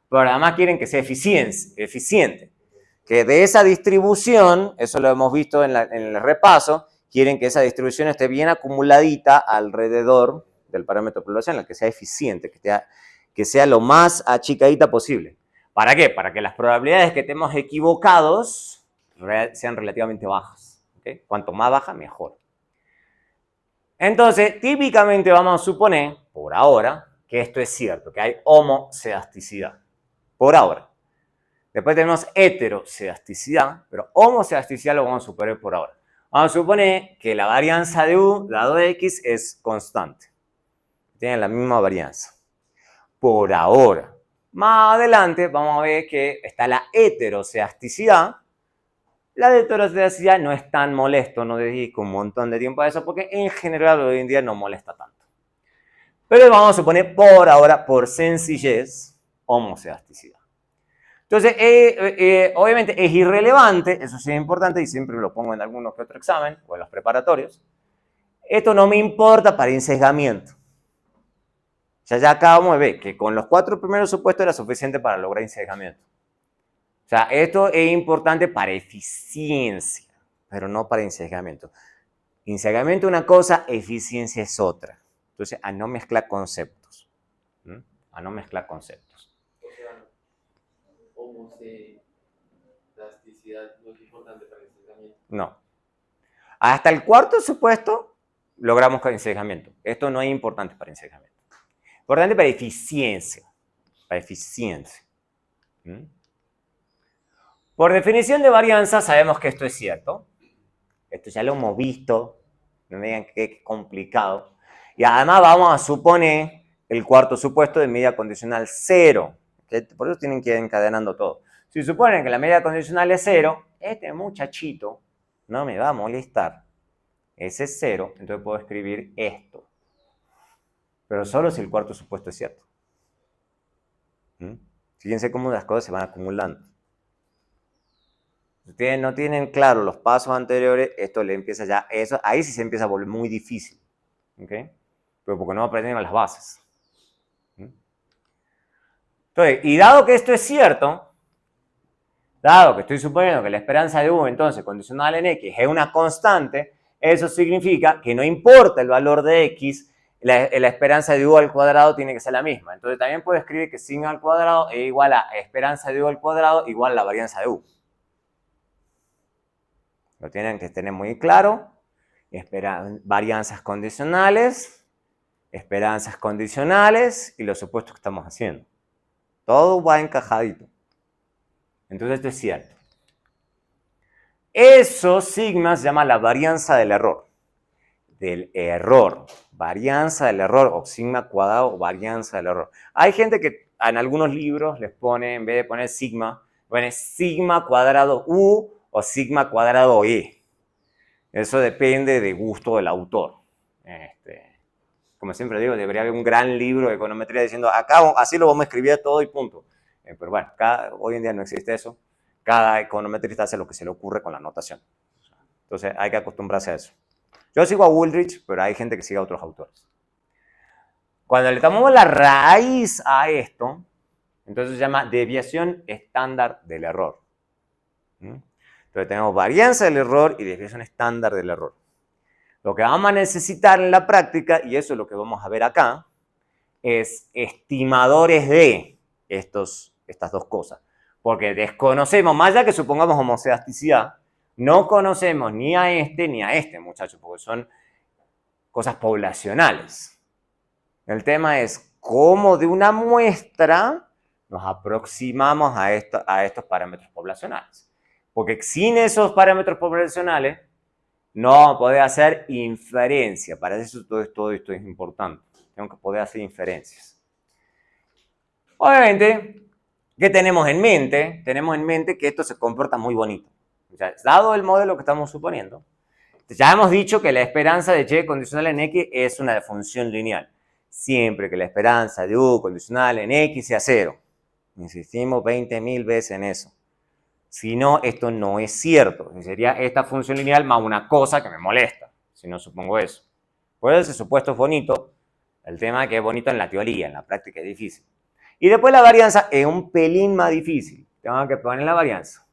pero además quieren que sea eficiente. Que de esa distribución, eso lo hemos visto en el repaso, quieren que esa distribución esté bien acumuladita alrededor del parámetro poblacional, que sea eficiente, que sea lo más achicadita posible. ¿Para qué? Para que las probabilidades que estemos equivocados sean relativamente bajas. ¿Okay? Cuanto más baja, mejor. Entonces, típicamente vamos a suponer, por ahora, que esto es cierto, que hay homocedasticidad. Por ahora. Después tenemos heterocedasticidad, pero homocedasticidad lo vamos a suponer por ahora. Vamos a suponer que la varianza de U dado de X es constante. Tienen la misma varianza. Por ahora. Más adelante vamos a ver que está la heterocedasticidad. La heterocedasticidad no es tan molesto, no dedico un montón de tiempo a eso, porque en general hoy en día no molesta tanto. Pero vamos a suponer por ahora, por sencillez, homocedasticidad. Entonces, obviamente es irrelevante, eso sí es importante y siempre lo pongo en algunos que otro examen o en los preparatorios. Esto no me importa para insesgamiento. O sea, ya acabamos de ver que con los 4 primeros supuestos era suficiente para lograr insesgamiento. O sea, esto es importante para eficiencia, pero no para insesgamiento. Insesgamiento es una cosa, eficiencia es otra. Entonces, a no mezclar conceptos. A no mezclar conceptos. O sea, homocedasticidad no es importante para el insesgamiento. No. Hasta el cuarto supuesto logramos con insesgamiento. Esto no es importante para insesgamiento. Importante para eficiencia. Para eficiencia. Por definición de varianza sabemos que esto es cierto. Esto ya lo hemos visto. No me digan que es complicado. Y además vamos a suponer el cuarto supuesto de medida condicional 0. Por eso tienen que ir encadenando todo. Si suponen que la medida condicional es 0, este muchachito no me va a molestar. Ese es 0, entonces puedo escribir esto. Pero solo si el cuarto supuesto es cierto. Fíjense cómo las cosas se van acumulando. Si ustedes no tienen claro los pasos anteriores, esto le empieza ya, ahí sí se empieza a volver muy difícil. ¿Okay? Pero porque no aprendemos las bases. Entonces, y dado que esto es cierto, dado que estoy suponiendo que la esperanza de U, entonces, condicional en X, es una constante, eso significa que no importa el valor de X, la esperanza de U al cuadrado tiene que ser la misma. Entonces, también puedo escribir que sin al cuadrado es igual a esperanza de U al cuadrado igual a la varianza de U. Lo tienen que tener muy claro. Varianzas condicionales y los supuestos que estamos haciendo. Todo va encajadito. Entonces esto es cierto. Eso sigma se llama la varianza del error. Varianza del error o sigma cuadrado o varianza del error. Hay gente que en algunos libros les pone, en vez de poner sigma, pone sigma cuadrado U o sigma cuadrado E. Eso depende de gusto del autor. Como siempre digo, debería haber un gran libro de econometría diciendo, acá así lo vamos a escribir todo y punto. Pero bueno, hoy en día no existe eso. Cada econometrista hace lo que se le ocurre con la notación. Entonces hay que acostumbrarse a eso. Yo sigo a Woolrich, pero hay gente que sigue a otros autores. Cuando le tomamos la raíz a esto, entonces se llama desviación estándar del error. Entonces tenemos varianza del error y desviación estándar del error. Lo que vamos a necesitar en la práctica, y eso es lo que vamos a ver acá, es estimadores de estas dos cosas. Porque desconocemos, más allá que supongamos homocedasticidad, no conocemos ni a este, muchachos, porque son cosas poblacionales. El tema es cómo de una muestra nos aproximamos a estos parámetros poblacionales. Porque sin esos parámetros poblacionales no vamos a poder hacer inferencia. Para eso todo esto es importante. Tengo que poder hacer inferencias. Obviamente, ¿qué tenemos en mente? Tenemos en mente que esto se comporta muy bonito. O sea, dado el modelo que estamos suponiendo, ya hemos dicho que la esperanza de y condicional en x es una función lineal. Siempre que la esperanza de u condicional en x sea 0. Insistimos 20.000 veces en eso. Si no, esto no es cierto. Sería esta función lineal más una cosa que me molesta, si no supongo eso. Por eso ese supuesto es bonito. El tema es que es bonito en la teoría, en la práctica es difícil. Y después la varianza es un pelín más difícil. Tengo que poner la varianza.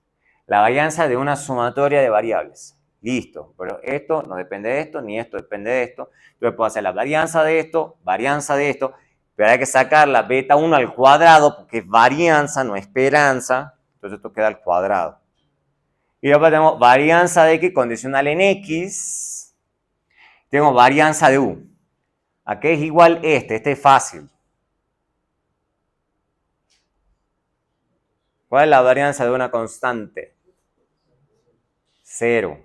La varianza de una sumatoria de variables. Listo. Pero esto no depende de esto, ni esto depende de esto. Entonces puedo hacer la varianza de esto, pero hay que sacar la beta 1 al cuadrado porque es varianza, no esperanza. Entonces esto queda al cuadrado. Y después tenemos varianza de x condicional en x. Tengo varianza de u. ¿A qué es igual este? Este es fácil. ¿Cuál es la varianza de una constante? 0.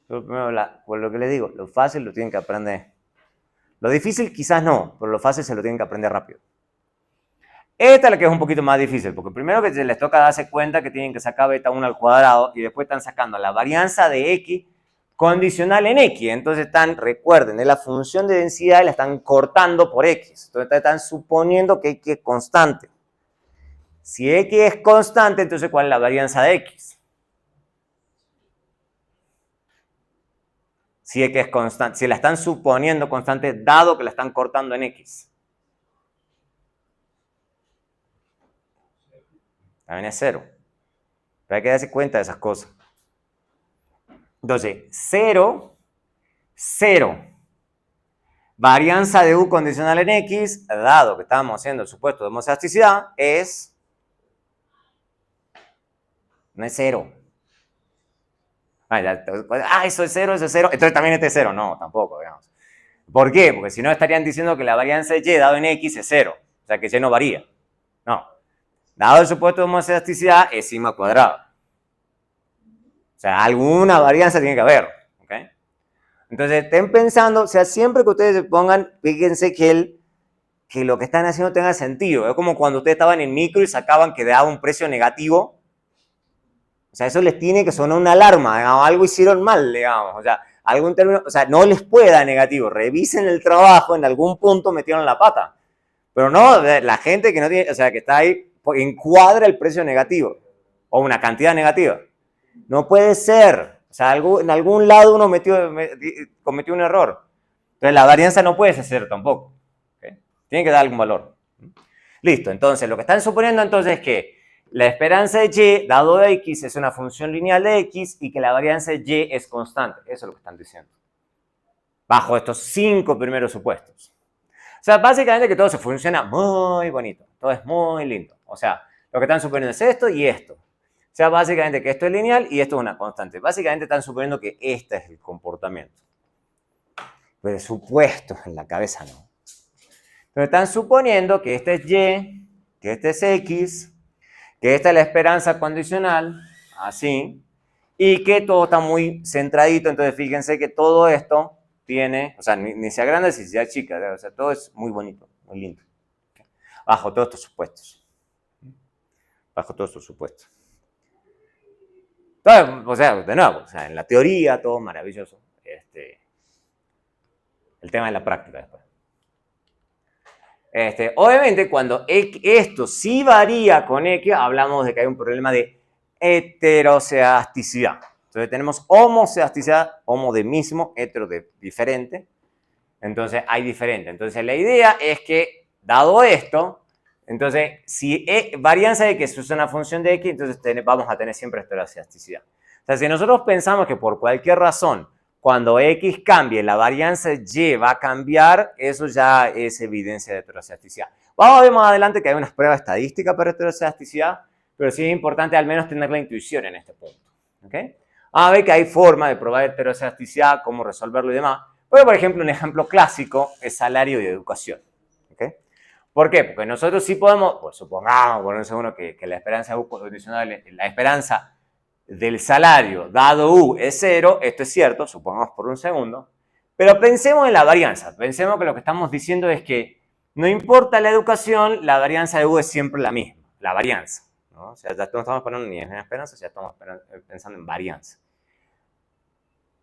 Por lo que les digo, lo fácil lo tienen que aprender. Lo difícil quizás no, pero lo fácil se lo tienen que aprender rápido. Esta es la que es un poquito más difícil, porque primero que les toca darse cuenta que tienen que sacar beta 1 al cuadrado y después están sacando la varianza de x condicional en x. Entonces recuerden, de la función de densidad la están cortando por x. Entonces están suponiendo que x es constante. Si x es constante, entonces ¿cuál es la varianza de x? Si x es constante, si la están suponiendo constante, dado que la están cortando en x. También es 0. Pero hay que darse cuenta de esas cosas. Entonces, 0, 0. Varianza de u condicional en x, dado que estamos haciendo el supuesto de homocedasticidad, no es 0. Eso es 0, eso es 0. Entonces también este es 0. No, tampoco, digamos. ¿Por qué? Porque si no estarían diciendo que la varianza de y dado en x es 0. O sea que y no varía. No. Dado el supuesto de homocedasticidad, es sigma cuadrado. O sea, alguna varianza tiene que haber. ¿Okay? Entonces, estén pensando, o sea, siempre que ustedes se pongan, fíjense que lo que están haciendo tenga sentido. Es como cuando ustedes estaban en micro y sacaban que daba un precio negativo. O sea, eso les tiene que sonar una alarma, digamos, algo hicieron mal, digamos. O sea, algún término, o sea, no les puede dar negativo. Revisen el trabajo, en algún punto metieron la pata. Pero no, la gente que no tiene, o sea, que está ahí, encuadra el precio negativo o una cantidad negativa. No puede ser. O sea, en algún lado uno cometió un error. Entonces, la varianza no puede ser 0 tampoco. ¿Okay? Tiene que dar algún valor. Listo. Entonces, lo que están suponiendo entonces es que la esperanza de y dado de x es una función lineal de x y que la varianza de y es constante. Eso es lo que están diciendo. Bajo estos 5 primeros supuestos. O sea, básicamente que todo se funciona muy bonito. Todo es muy lindo. O sea, lo que están suponiendo es esto y esto. O sea, básicamente que esto es lineal y esto es una constante. Básicamente están suponiendo que este es el comportamiento. Pero supuestos en la cabeza no. Entonces están suponiendo que este es y, que este es x, que esta es la esperanza condicional, así, y que todo está muy centradito. Entonces fíjense que todo esto tiene, o sea, ni sea grande ni sea chica, o sea, todo es muy bonito, muy lindo. Bajo todos estos supuestos. Bajo todos estos supuestos. Entonces, o sea, de nuevo, o sea, en la teoría todo maravilloso. El tema de la práctica después. Obviamente, cuando esto sí varía con X, hablamos de que hay un problema de heterocedasticidad. Entonces tenemos homocedasticidad, homo de mismo, hetero de diferente. Entonces hay diferente. Entonces la idea es que, dado esto, entonces si varianza de X es una función de X, entonces vamos a tener siempre heterocedasticidad. O sea, si nosotros pensamos que por cualquier razón, cuando X cambie, la varianza Y va a cambiar, eso ya es evidencia de heterocedasticidad. Vamos a ver más adelante que hay unas pruebas estadísticas para heterocedasticidad, pero sí es importante al menos tener la intuición en este punto. ¿Okay? Vamos a ver que hay forma de probar heterocedasticidad, cómo resolverlo y demás. Pero, por ejemplo, un ejemplo clásico es salario y educación. ¿Okay? ¿Por qué? Porque nosotros sí podemos, pues supongamos, por un segundo, que la esperanza condicional, la esperanza del salario dado U es 0, esto es cierto, supongamos por un segundo, pero pensemos en la varianza. Pensemos que lo que estamos diciendo es que no importa la educación, la varianza de U es siempre la misma, la varianza. ¿No? O sea, ya no estamos pensando ni en esperanza, ya estamos pensando en varianza.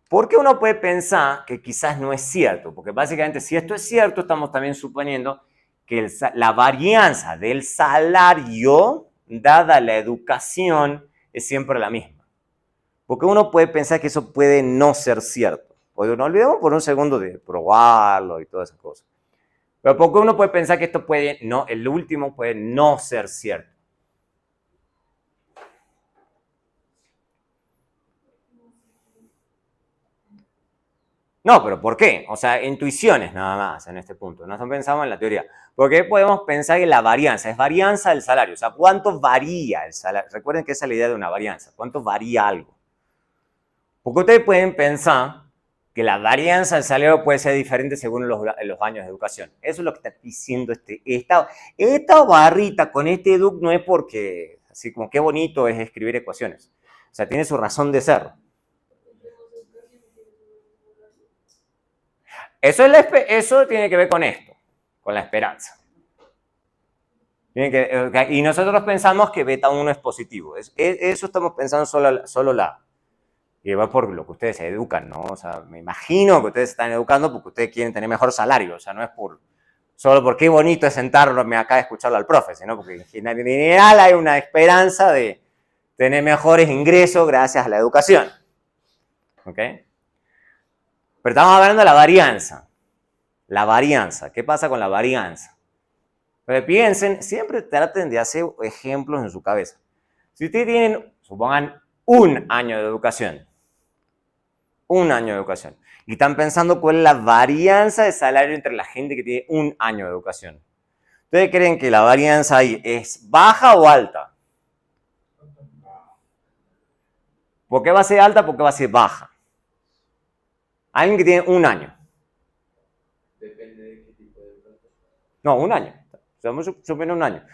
¿Por qué uno puede pensar que quizás no es cierto? Porque básicamente si esto es cierto, estamos también suponiendo que la varianza del salario dada la educación es siempre la misma. Porque uno puede pensar que eso puede no ser cierto. Porque no olvidemos por un segundo de probarlo y todas esas cosas. Pero porque uno puede pensar que esto puede no, el último puede no ser cierto. No, pero ¿por qué? O sea, intuiciones nada más en este punto. No pensamos en la teoría. Porque podemos pensar en la varianza. Es varianza del salario. O sea, ¿cuánto varía el salario? Recuerden que esa es la idea de una varianza. ¿Cuánto varía algo? Porque ustedes pueden pensar que la varianza del salario puede ser diferente según los años de educación. Eso es lo que está diciendo esta barrita con este educ no es porque, así como qué bonito es escribir ecuaciones. O sea, tiene su razón de ser. Eso tiene que ver con esto, con la esperanza. Y nosotros pensamos que beta 1 es positivo. Eso estamos pensando solo la. Y va por lo que ustedes se educan, ¿no? O sea, me imagino que ustedes se están educando porque ustedes quieren tener mejor salario. O sea, no es solo por qué bonito es sentarme acá a escucharlo al profe, sino porque en general hay una esperanza de tener mejores ingresos gracias a la educación. ¿Ok? Pero estamos hablando de la varianza. La varianza. ¿Qué pasa con la varianza? Pero piensen, siempre traten de hacer ejemplos en su cabeza. Si ustedes tienen, supongan, un año de educación, y están pensando cuál es la varianza de salario entre la gente que tiene un año de educación, ¿ustedes creen que la varianza ahí es baja o alta? ¿Por qué va a ser alta? ¿Por qué va a ser baja? Alguien que tiene un año. Depende de qué tipo de educación. No, un año. Supone un año.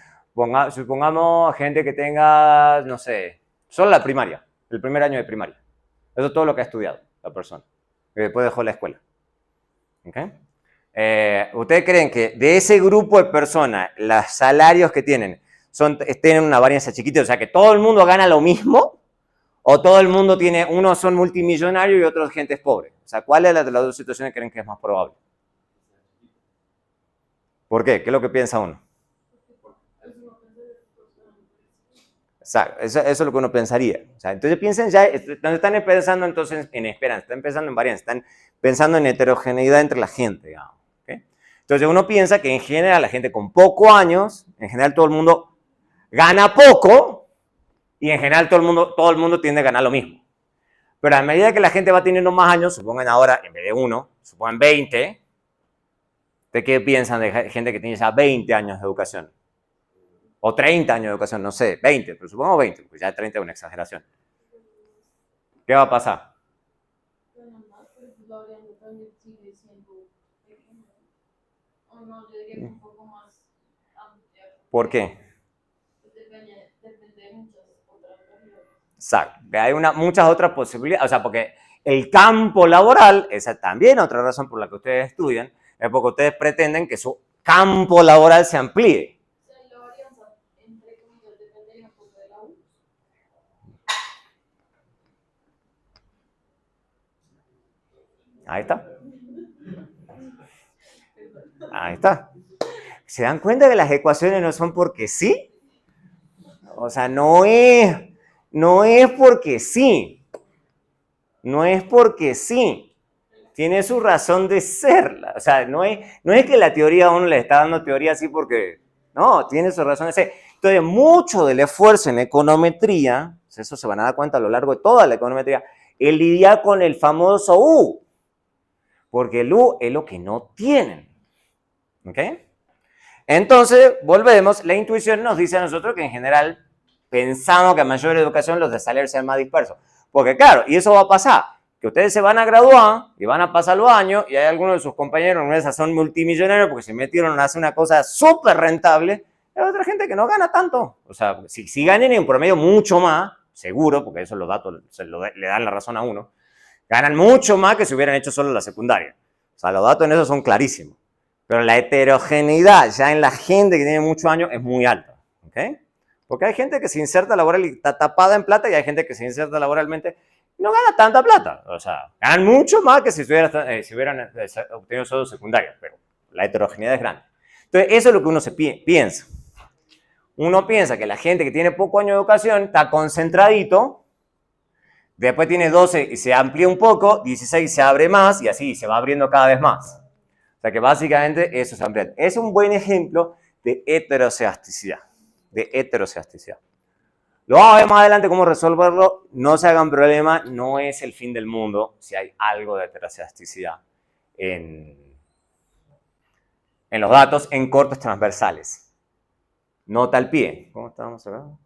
Supongamos gente que tenga, no sé, solo la primaria, el primer año de primaria. Eso es todo lo que ha estudiado la persona. Y después dejó la escuela. ¿Okay? ¿Ustedes creen que de ese grupo de personas, los salarios que tienen tienen una varianza chiquita? O sea, que todo el mundo gana lo mismo, o todo el mundo tiene, unos son multimillonarios y otros gente es pobre. O sea, ¿cuál de las dos situaciones creen que es más probable? ¿Por qué? ¿Qué es lo que piensa uno? Exacto, eso es lo que uno pensaría. O sea, entonces piensen ya, están pensando entonces en esperanza, están pensando en varianza, están pensando en heterogeneidad entre la gente, digamos. ¿Okay? Entonces uno piensa que en general la gente con pocos años, en general todo el mundo gana poco y en general todo el mundo tiende a ganar lo mismo. Pero a medida que la gente va teniendo más años, supongan ahora, en vez de 1, supongan 20, ¿de qué piensan de gente que tiene ya 20 años de educación? O 30 años de educación, no sé, 20, pero supongo 20, porque ya 30 es una exageración. ¿Qué va a pasar? ¿Por qué? Exacto. Hay muchas otras posibilidades, o sea, porque el campo laboral, esa también es otra razón por la que ustedes estudian, es porque ustedes pretenden que su campo laboral se amplíe. Ahí está. Ahí está. ¿Se dan cuenta que las ecuaciones no son porque sí? O sea, no es porque sí. No es porque sí. Tiene su razón de ser. O sea, no es que la teoría a uno le está dando teoría así porque... No, tiene su razón de ser. Entonces, mucho del esfuerzo en econometría, eso se van a dar cuenta a lo largo de toda la econometría, es lidiar con el famoso U. Porque el U es lo que no tienen. ¿Ok? Entonces, volvemos, la intuición nos dice a nosotros que en general pensamos que a mayor educación los de salir sean más dispersos. Porque claro, y eso va a pasar, que ustedes se van a graduar y van a pasar los años y hay algunos de sus compañeros, no esas son multimillonarios porque se metieron a hacer una cosa súper rentable, hay otra gente que no gana tanto. O sea, si ganan en promedio mucho más, seguro, porque eso los datos le dan la razón a uno, ganan mucho más que si hubieran hecho solo la secundaria. O sea, los datos en eso son clarísimos. Pero la heterogeneidad ya en la gente que tiene muchos años es muy alta. ¿Ok? Porque hay gente que se inserta laboral y está tapada en plata y hay gente que se inserta laboralmente y no gana tanta plata. O sea, ganan mucho más que si hubieran obtenido solo secundaria. Pero la heterogeneidad es grande. Entonces, eso es lo que uno se piensa. Uno piensa que la gente que tiene poco año de educación está concentradito, después tiene 12 y se amplía un poco, 16 se abre más y así se va abriendo cada vez más. O sea que básicamente eso se amplía. Es un buen ejemplo de heteroceasticidad. Lo vamos a ver más adelante cómo resolverlo. No se hagan problema, no es el fin del mundo si hay algo de heteroceasticidad en los datos en cortes transversales. Nota al pie. ¿Cómo estábamos hablando?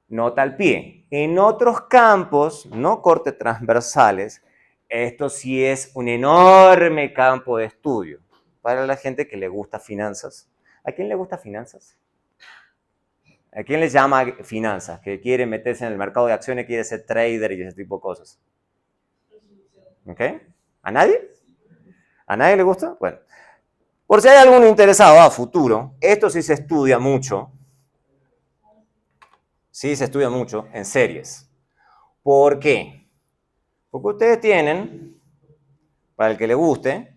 Nota al pie. En otros campos, no cortes transversales, esto sí es un enorme campo de estudio para la gente que le gusta finanzas. ¿A quién le gusta finanzas? ¿A quién le llama finanzas? Que quiere meterse en el mercado de acciones, quiere ser trader y ese tipo de cosas. ¿Ok? ¿A nadie? ¿A nadie le gusta? Bueno. Por si hay alguno interesado a futuro, esto sí se estudia mucho. Sí se estudia mucho en series. ¿Por qué? Porque ustedes tienen, para el que le guste,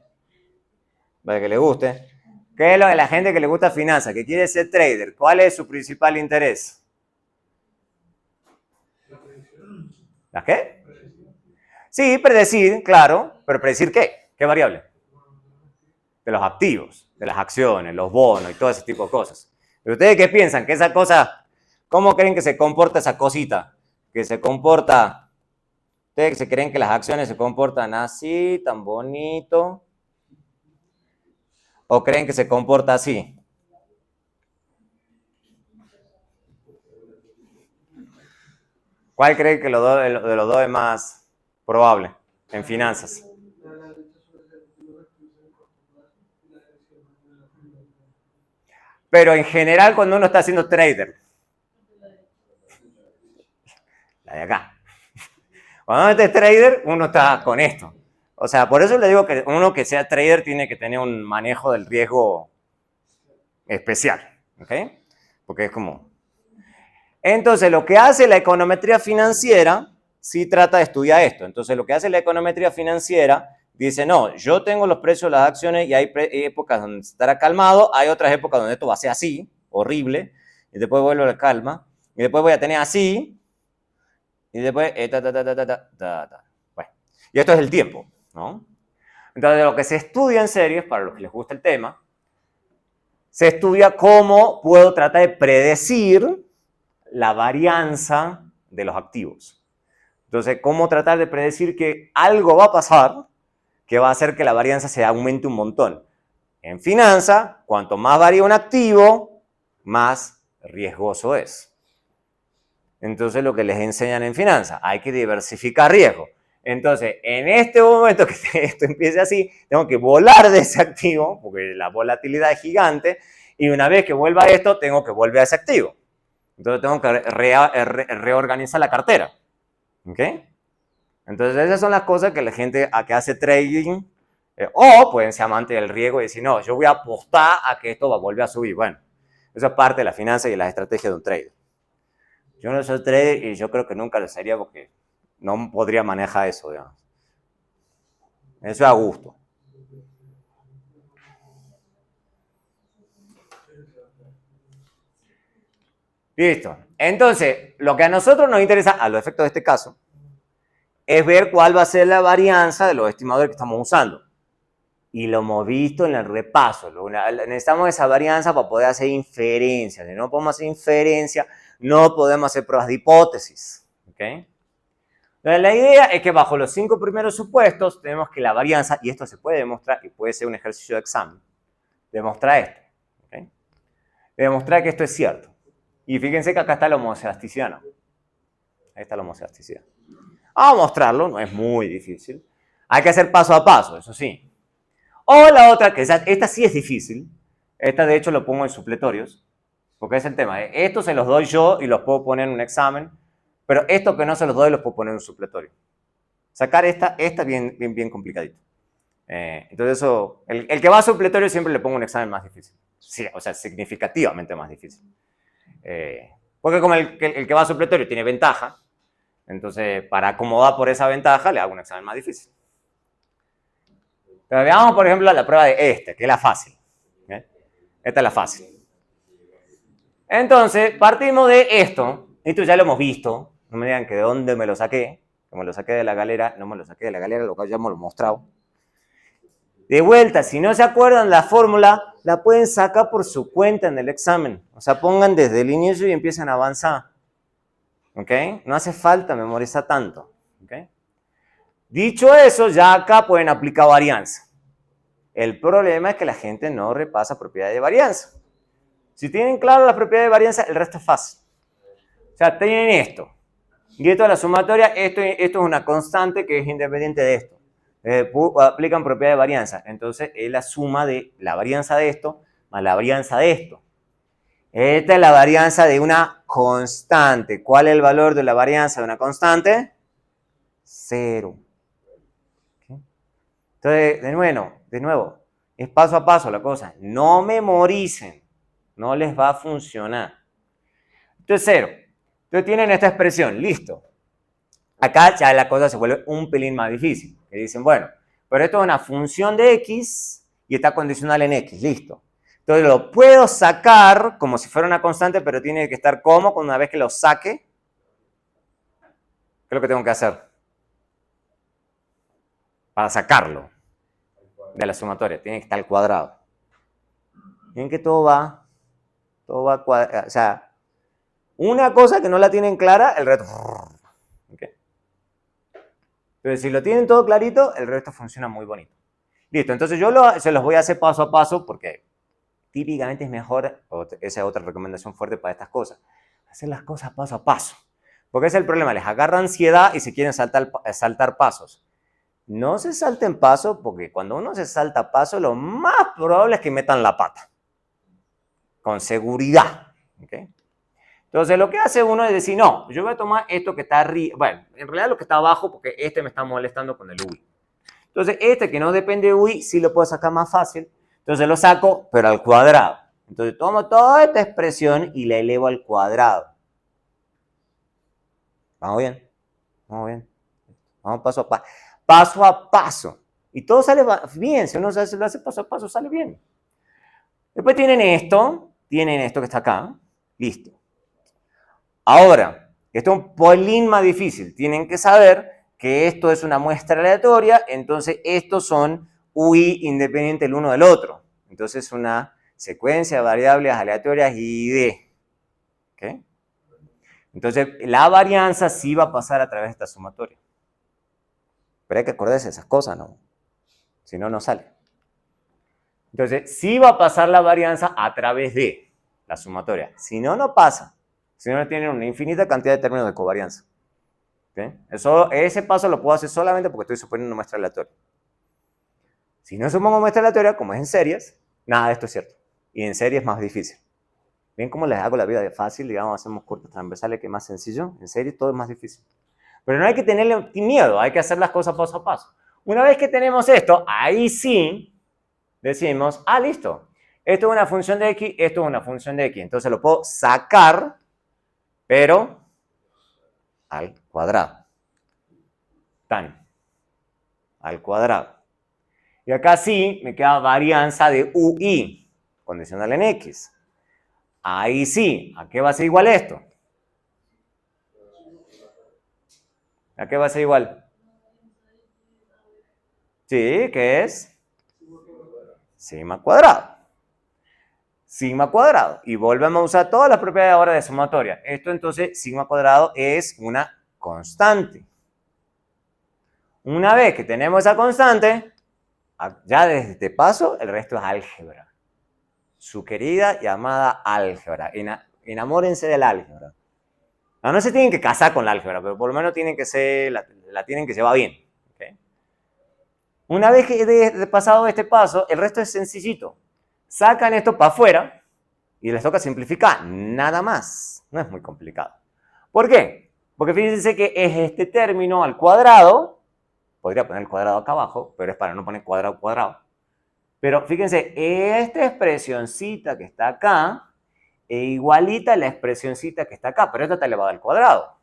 ¿qué es lo de la gente que le gusta finanzas, que quiere ser trader? ¿Cuál es su principal interés? ¿La qué? Sí, predecir, claro, pero ¿predecir qué? ¿Qué variable? De los activos, de las acciones, los bonos y todo ese tipo de cosas. ¿Pero ustedes qué piensan? Que esa cosa, ¿cómo creen que se comporta esa cosita? Que se comporta, ¿ustedes se creen que las acciones se comportan así, tan bonito? ¿O creen que se comporta así? ¿Cuál creen que de los dos es más probable en finanzas? Pero en general cuando uno está haciendo trader, la de acá. Cuando uno es trader, uno está con esto. O sea, por eso le digo que uno que sea trader tiene que tener un manejo del riesgo especial. ¿Ok? Porque es como... Entonces, lo que hace la econometría financiera, sí trata de estudiar esto. Entonces, lo que hace la econometría financiera, dice, no, yo tengo los precios de las acciones y hay épocas donde estará calmado, hay otras épocas donde esto va a ser así, horrible, y después vuelve a la calma, y después voy a tener así, y después... Bueno, y esto es el tiempo, ¿no? Entonces, lo que se estudia en series, para los que les gusta el tema, se estudia cómo puedo tratar de predecir la varianza de los activos. Entonces, cómo tratar de predecir que algo va a pasar que va a hacer que la varianza se aumente un montón. En finanza, cuanto más varía un activo, más riesgoso es. Entonces, lo que les enseñan en finanza, hay que diversificar riesgo. Entonces, en este momento que esto empiece así, tengo que volar de ese activo, porque la volatilidad es gigante, y una vez que vuelva a esto, tengo que volver a ese activo. Entonces, tengo que reorganizar la cartera. ¿Ok? Entonces, esas son las cosas que la gente que hace trading, o pueden ser amantes del riesgo y decir, no, yo voy a apostar a que esto va a volver a subir. Bueno, eso es parte de la finanza y de la estrategia de un trader. Yo no soy trader y yo creo que nunca lo sería porque no podría manejar eso, digamos. Eso es a gusto. Listo. Entonces, lo que a nosotros nos interesa, a los efectos de este caso, es ver cuál va a ser la varianza de los estimadores que estamos usando. Y lo hemos visto en el repaso. Necesitamos esa varianza para poder hacer inferencias. Si no podemos hacer inferencia, no podemos hacer pruebas de hipótesis. ¿Okay? Entonces, la idea es que bajo los 5 primeros supuestos tenemos que la varianza, y esto se puede demostrar, y puede ser un ejercicio de examen, demostrar esto. ¿Okay? Demostrar que esto es cierto. Y fíjense que acá está la homoelasticidad, ¿no? Ahí está la homoelasticidad. Vamos a mostrarlo, no es muy difícil. Hay que hacer paso a paso, eso sí. O la otra, que esta sí es difícil. Esta de hecho lo pongo en supletorios, porque es el tema. Esto se los doy yo y los puedo poner en un examen, pero esto que no se los doy los puedo poner en un supletorio. Sacar esta es bien complicadito. Entonces eso, el que va a supletorio siempre le pongo un examen más difícil. Sí, o sea, significativamente más difícil. Porque como el que va a supletorio tiene ventaja, entonces para acomodar por esa ventaja le hago un examen más difícil. Pero veamos, por ejemplo, la prueba de que es la fácil. ¿Okay? Esta es la fácil. Entonces, partimos de esto. Esto ya lo hemos visto. No me digan que de dónde me lo saqué. Que me lo saqué de la galera. No me lo saqué de la galera, lo cual ya hemos mostrado. De vuelta, si no se acuerdan la fórmula, la pueden sacar por su cuenta en el examen. O sea, pongan desde el inicio y empiezan a avanzar. ¿Ok? No hace falta memorizar tanto. ¿Ok? Dicho eso, ya acá pueden aplicar varianza. El problema es que la gente no repasa propiedades de varianza. Si tienen claro las propiedades de varianza, el resto es fácil. O sea, tienen esto. Y esto es la sumatoria. Esto es una constante que es independiente de esto. Aplican propiedad de varianza. Entonces, es la suma de la varianza de esto más la varianza de esto. Esta es la varianza de una constante. ¿Cuál es el valor de la varianza de una constante? 0. ¿Okay? Entonces, de nuevo, es paso a paso la cosa. No memoricen. No les va a funcionar. Esto es 0. Entonces tienen esta expresión. Listo. Acá ya la cosa se vuelve un pelín más difícil. Que dicen, bueno, pero esto es una función de x y está condicional en x. Listo. Entonces lo puedo sacar como si fuera una constante, pero tiene que estar como una vez que lo saque. ¿Qué es lo que tengo que hacer? Para sacarlo de la sumatoria. Tiene que estar al cuadrado. Miren que todo va cuadrado. O sea, una cosa que no la tienen clara, el resto. ¿Okay? Entonces, si lo tienen todo clarito, el resto funciona muy bonito. Listo, entonces yo se los voy a hacer paso a paso porque típicamente es mejor, esa es otra recomendación fuerte para estas cosas, hacer las cosas paso a paso. Porque ese es el problema, les agarra ansiedad y se quieren saltar pasos. No se salten pasos porque cuando uno se salta pasos, lo más probable es que metan la pata. Con seguridad. ¿Okay? Entonces, lo que hace uno es decir, no, yo voy a tomar esto que está arriba, bueno, en realidad lo que está abajo porque este me está molestando con el UI. Entonces, este que no depende de UI, sí lo puedo sacar más fácil. Entonces, lo saco, pero al cuadrado. Entonces, tomo toda esta expresión y la elevo al cuadrado. ¿Vamos bien? ¿Vamos bien? Vamos paso a paso. Paso a paso. Y todo sale bien. Si uno lo hace paso a paso, sale bien. Después tienen esto que está acá. Listo. Ahora, esto es un pelín más difícil. Tienen que saber que esto es una muestra aleatoria, entonces estos son UI independientes el uno del otro. Entonces es una secuencia de variables aleatorias ID. ¿Okay? Entonces la varianza sí va a pasar a través de esta sumatoria. Pero hay que acordarse de esas cosas, ¿no? Si no, no sale. Entonces sí va a pasar la varianza a través de la sumatoria. Si no, no pasa. Si no, tienen una infinita cantidad de términos de covarianza. ¿Okay? Ese paso lo puedo hacer solamente porque estoy suponiendo una muestra aleatoria. Si no supongo muestra aleatoria, como es en series, nada de esto es cierto. Y en series es más difícil. ¿Ven cómo les hago la vida fácil? Digamos, hacemos cortes transversales que es más sencillo. En series todo es más difícil. Pero no hay que tenerle miedo, hay que hacer las cosas paso a paso. Una vez que tenemos esto, ahí sí decimos, listo. Esto es una función de x, esto es una función de x. Entonces lo puedo sacar, pero al cuadrado. Tan. Al cuadrado. Y acá sí me queda varianza de UI, condicional en X. Ahí sí, ¿a qué va a ser igual esto? ¿A qué va a ser igual? Sí, ¿qué es? Sigma cuadrado. Sigma cuadrado. Y volvemos a usar todas las propiedades ahora de sumatoria. Esto entonces, sigma cuadrado es una constante. Una vez que tenemos esa constante, ya desde este paso, el resto es álgebra. Su querida llamada álgebra. Enamórense del álgebra. No se tienen que casar con la álgebra, pero por lo menos tienen que ser, la tienen que llevar bien. ¿Okay? Una vez que he pasado este paso, el resto es sencillito. Sacan esto para afuera y les toca simplificar, nada más. No es muy complicado. ¿Por qué? Porque fíjense que es este término al cuadrado. Podría poner el cuadrado acá abajo, pero es para no poner cuadrado cuadrado. Pero fíjense, esta expresioncita que está acá es igualita a la expresioncita que está acá, pero esto está elevado al cuadrado.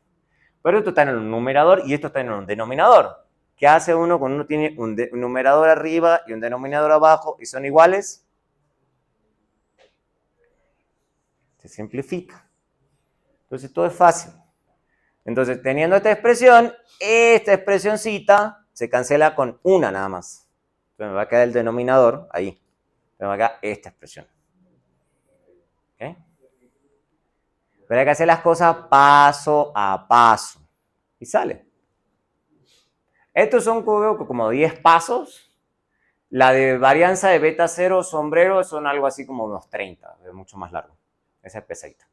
Pero esto está en un numerador y esto está en un denominador. ¿Qué hace uno cuando uno tiene un numerador arriba y un denominador abajo y son iguales? Se simplifica. Entonces todo es fácil. Entonces, teniendo esta expresioncita se cancela con una nada más. Entonces me va a quedar el denominador ahí. Me va a quedar esta expresión. ¿Okay? Pero hay que hacer las cosas paso a paso. Y sale. Estos son como 10 pasos. La de varianza de beta 0 sombrero son algo así como unos 30. Es mucho más largo. Esa es pesadita.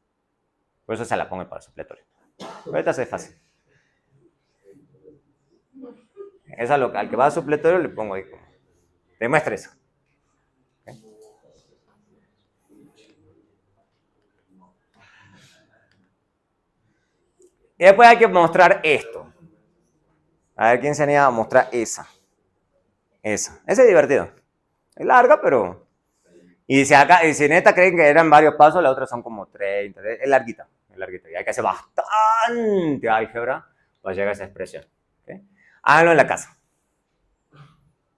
Por eso se la pongo para el supletorio. Pero esta es fácil. Esa al que va a supletorio le pongo ahí como. Demuestra eso. ¿Okay? Y después hay que mostrar esto. A ver quién se anima a mostrar esa. Esa. Esa es divertido. Es larga, pero... Y si en esta creen que eran varios pasos, las otras son como 30. Es larguita. Es larguita. Y hay que hacer bastante álgebra para llegar a esa expresión. ¿Okay? Háganlo en la casa.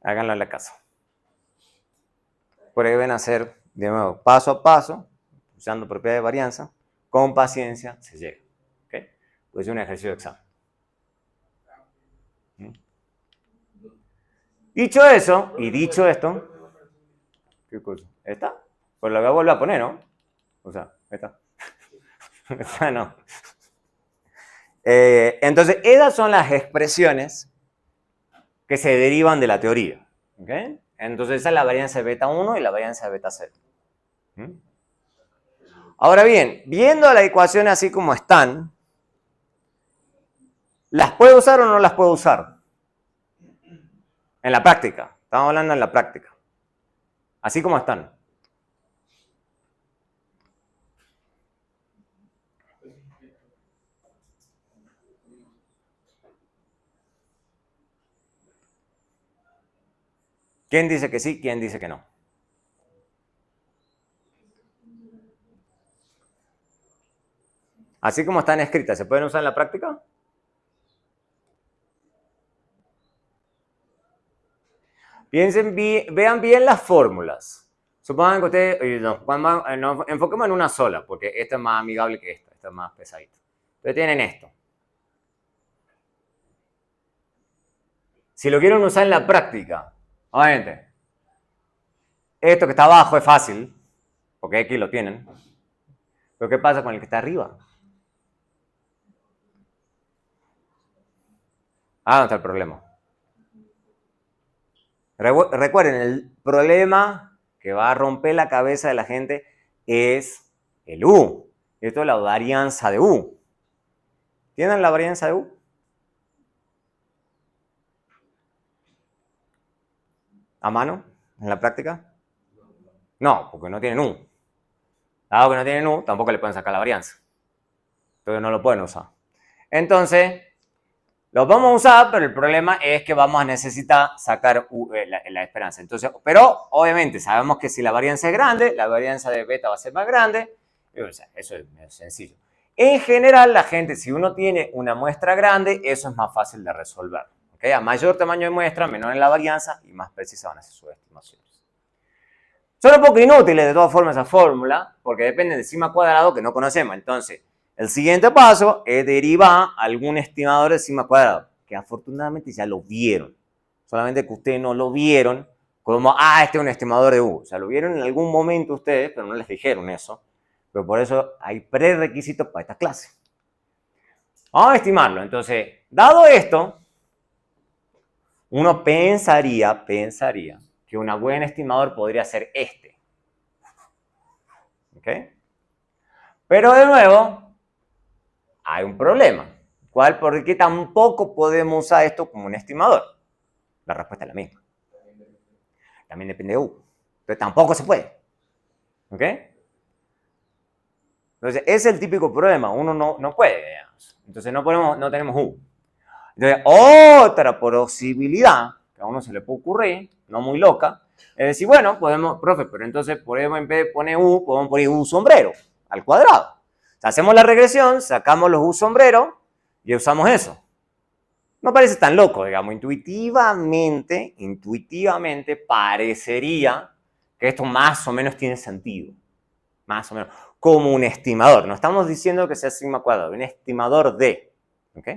Háganlo en la casa. Prueben a hacer, de nuevo, paso a paso, usando propiedades de varianza. Con paciencia se llega. ¿Okay? Pues es un ejercicio de examen. Dicho eso, y dicho esto, ¿qué cosa? ¿Esta? Pues la voy a volver a poner, ¿no? O sea, esta. Esta no. Entonces, esas son las expresiones que se derivan de la teoría. ¿Okay? Entonces, esa es la varianza de beta 1 y la varianza de beta 0. Ahora bien, viendo la ecuación así como están, ¿las puedo usar o no las puedo usar? En la práctica. Estamos hablando en la práctica. Así como están. ¿Quién dice que sí? ¿Quién dice que no? Así como están escritas, ¿se pueden usar en la práctica? Vean bien las fórmulas. Supongan que ustedes, nos enfoquemos en una sola, porque esta es más amigable que esta es más pesadita. Ustedes tienen esto. Si lo quieren usar en la práctica, obviamente, esto que está abajo es fácil, porque aquí lo tienen. Pero ¿qué pasa con el que está arriba? ¿Dónde está el problema? Recuerden, el problema que va a romper la cabeza de la gente es el U. Esto es la varianza de U. ¿Tienen la varianza de U? ¿A mano? ¿En la práctica? No, porque no tienen U. Dado que no tienen U, tampoco le pueden sacar la varianza. Entonces no lo pueden usar. Entonces, los vamos a usar, pero el problema es que vamos a necesitar sacar la esperanza. Entonces, pero obviamente sabemos que si la varianza es grande, la varianza de beta va a ser más grande. O sea, eso es sencillo. En general, la gente, si uno tiene una muestra grande, eso es más fácil de resolver. ¿Ok? ¿Okay? A mayor tamaño de muestra, menor en la varianza y más precisas van a ser sus estimaciones. Son un poco inútiles de todas formas esa fórmula, porque depende del sigma cuadrado que no conocemos. Entonces, el siguiente paso es derivar algún estimador de sigma cuadrado, que afortunadamente ya lo vieron. Solamente que ustedes no lo vieron como, este es un estimador de U. O sea, lo vieron en algún momento ustedes, pero no les dijeron eso. Pero por eso hay prerequisitos para esta clase. Vamos a estimarlo. Entonces, dado esto, uno pensaría que un buen estimador podría ser este. ¿Ok? Pero de nuevo, hay un problema. ¿Cuál? Porque tampoco podemos usar esto como un estimador. La respuesta es la misma. También depende de U. Pero tampoco se puede. ¿Ok? Entonces, ese es el típico problema. Uno no puede, digamos. Entonces, no tenemos U. Entonces, otra posibilidad que a uno se le puede ocurrir, no muy loca, es decir, bueno, podemos, profe, pero entonces podemos, en vez de poner U, podemos poner U sombrero al cuadrado. O sea, hacemos la regresión, sacamos los U sombrero y usamos eso. No parece tan loco, digamos, intuitivamente parecería que esto más o menos tiene sentido. Más o menos, como un estimador. No estamos diciendo que sea sigma cuadrado, un estimador de. ¿Ok?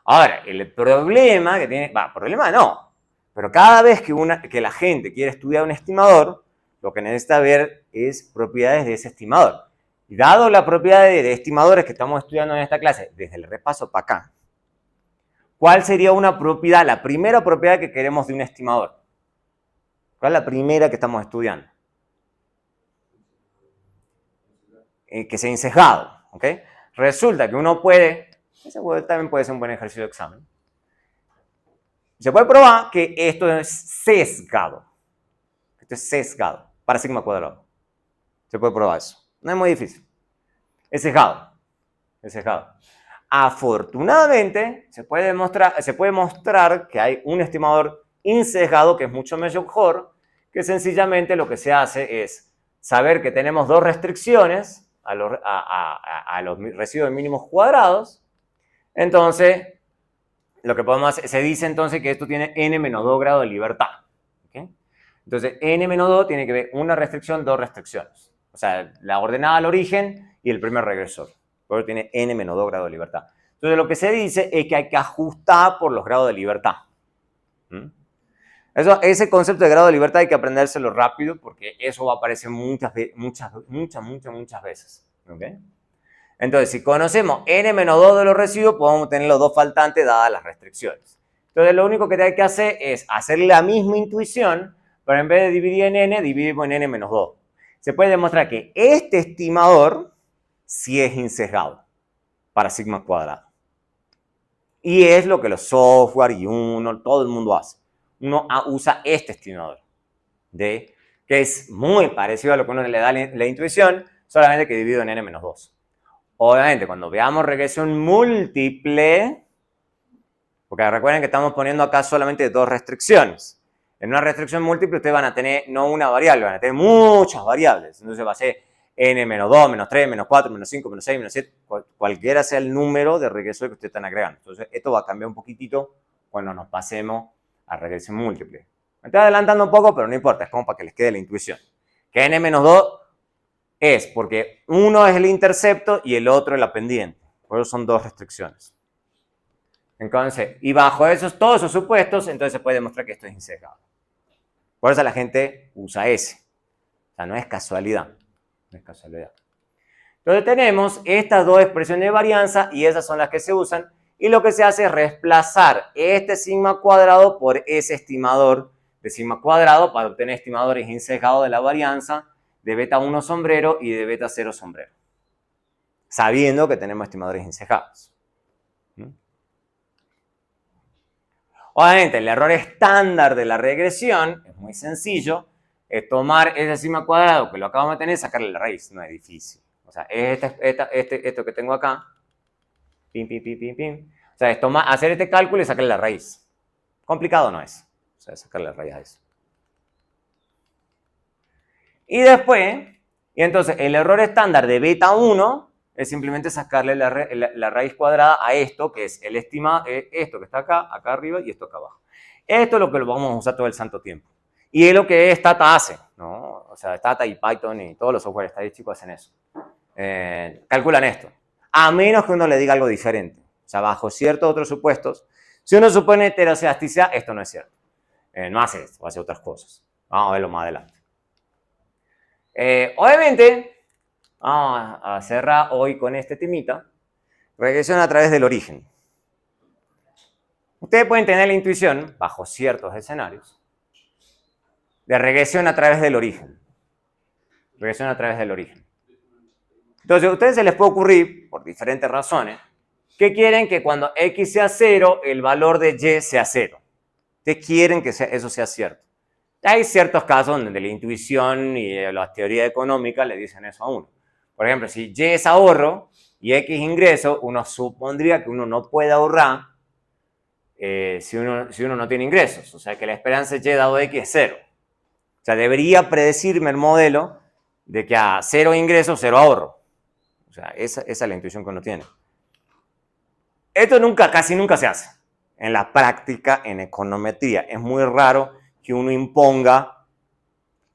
Ahora, el problema que tiene, problema no, pero cada vez que la gente quiere estudiar un estimador, lo que necesita ver es propiedades de ese estimador. Y dado la propiedad de estimadores que estamos estudiando en esta clase, desde el repaso para acá, ¿cuál sería una propiedad, la primera propiedad que queremos de un estimador? ¿Cuál es la primera que estamos estudiando? Que sea insesgado, ¿ok? Resulta que uno puede, ese también puede ser un buen ejercicio de examen. Se puede probar que esto es sesgado. Esto es sesgado para sigma cuadrado. Se puede probar eso. No es muy difícil. Es sesgado. Es sesgado. Afortunadamente, se puede mostrar que hay un estimador insesgado que es mucho mejor, que sencillamente lo que se hace es saber que tenemos dos restricciones a los residuos mínimos cuadrados. Entonces, lo que podemos hacer, se dice entonces que esto tiene n-2 grados de libertad. ¿Okay? Entonces, n-2 tiene que ver una restricción, dos restricciones. O sea, la ordenada al origen y el primer regresor. Por eso tiene n-2 grados de libertad. Entonces, lo que se dice es que hay que ajustar por los grados de libertad. Ese concepto de grado de libertad hay que aprendérselo rápido porque eso va a aparecer muchas veces. ¿Okay? Entonces, si conocemos n-2 de los residuos, podemos tener los dos faltantes dadas las restricciones. Entonces, lo único que hay que hacer es hacer la misma intuición, pero en vez de dividir en n, dividimos en n-2. Se puede demostrar que este estimador sí es insesgado para sigma cuadrado. Y es lo que los software y todo el mundo hace. Uno usa este estimador, que es muy parecido a lo que uno le da la intuición, solamente que divido en n-2. Obviamente, cuando veamos regresión múltiple, porque recuerden que estamos poniendo acá solamente dos restricciones. En una restricción múltiple ustedes van a tener no una variable, van a tener muchas variables. Entonces va a ser n-2, -3, -4, -5, -6, -7, cualquiera sea el número de regreso que ustedes están agregando. Entonces esto va a cambiar un poquitito cuando nos pasemos a regresión múltiple. Me estoy adelantando un poco, pero no importa, es como para que les quede la intuición. Que n-2 es porque uno es el intercepto y el otro es la pendiente. Por eso son dos restricciones. Entonces, y bajo todos esos supuestos, entonces se puede demostrar que esto es insesgado. Por eso la gente usa ese. O sea, no es casualidad. No es casualidad. Entonces tenemos estas dos expresiones de varianza y esas son las que se usan. Y lo que se hace es reemplazar este sigma cuadrado por ese estimador de sigma cuadrado para obtener estimadores insesgados de la varianza de beta 1 sombrero y de beta 0 sombrero. Sabiendo que tenemos estimadores insesgados. Obviamente, el error estándar de la regresión es muy sencillo. Es tomar ese sigma cuadrado que lo acabamos de tener y sacarle la raíz. No es difícil. O sea, esto que tengo acá. Pim, pim, pim, pim, pim. O sea, es hacer este cálculo y sacarle la raíz. Complicado no es. O sea, sacarle la raíz a eso. Y después, y entonces el error estándar de beta 1 es simplemente sacarle la raíz cuadrada a esto, que es el esto que está acá arriba y esto acá abajo. Esto es lo que lo vamos a usar todo el santo tiempo. Y es lo que Stata hace, ¿no? O sea, Stata y Python y todos los software estadísticos hacen eso. Calculan esto. A menos que uno le diga algo diferente. O sea, bajo ciertos otros supuestos, si uno supone heterocedasticidad, esto no es cierto. No hace esto, hace otras cosas. Vamos a verlo más adelante. Obviamente, vamos a cerrar hoy con este temita. Regresión a través del origen. Ustedes pueden tener la intuición, bajo ciertos escenarios, de regresión a través del origen. Regresión a través del origen. Entonces, a ustedes se les puede ocurrir, por diferentes razones, que quieren que cuando X sea 0, el valor de Y sea 0. Ustedes quieren que eso sea cierto. Hay ciertos casos donde la intuición y las teorías económicas le dicen eso a uno. Por ejemplo, si Y es ahorro y X ingreso, uno supondría que uno no puede ahorrar si uno no tiene ingresos. O sea, que la esperanza de Y dado X es 0. O sea, debería predecirme el modelo de que a 0 ingresos, 0 ahorro. O sea, esa es la intuición que uno tiene. Esto casi nunca se hace. En la práctica, en econometría, es muy raro que uno imponga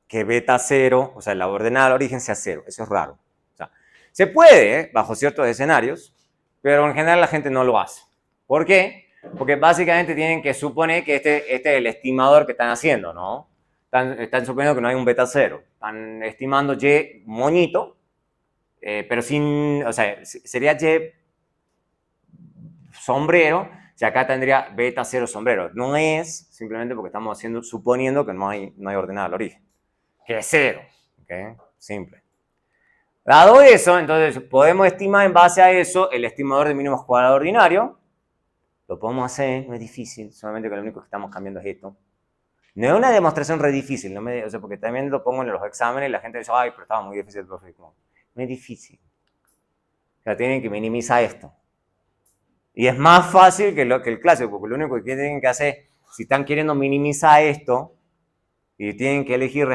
que beta 0, o sea, la ordenada del origen sea 0. Eso es raro. O sea, se puede, bajo ciertos escenarios, pero en general la gente no lo hace. ¿Por qué? Porque básicamente tienen que suponer que este es el estimador que están haciendo, ¿no? Están suponiendo que no hay un beta 0. Están estimando Y moñito, pero sin, o sea, sería Y sombrero, si acá tendría beta 0 sombrero. No es simplemente porque estamos suponiendo que no hay ordenada al origen, que es 0. ¿Okay? Simple. Dado eso, entonces podemos estimar en base a eso el estimador de mínimos cuadrado ordinario. Lo podemos hacer, no es difícil, solamente que lo único que estamos cambiando es esto. No es una demostración re difícil, o sea, porque también lo pongo en los exámenes y la gente dice, ay, pero estaba muy difícil el profe. No es difícil. O sea, tienen que minimizar esto. Y es más fácil que el clásico, porque lo único que tienen que hacer, si están queriendo minimizar esto, y tienen que elegir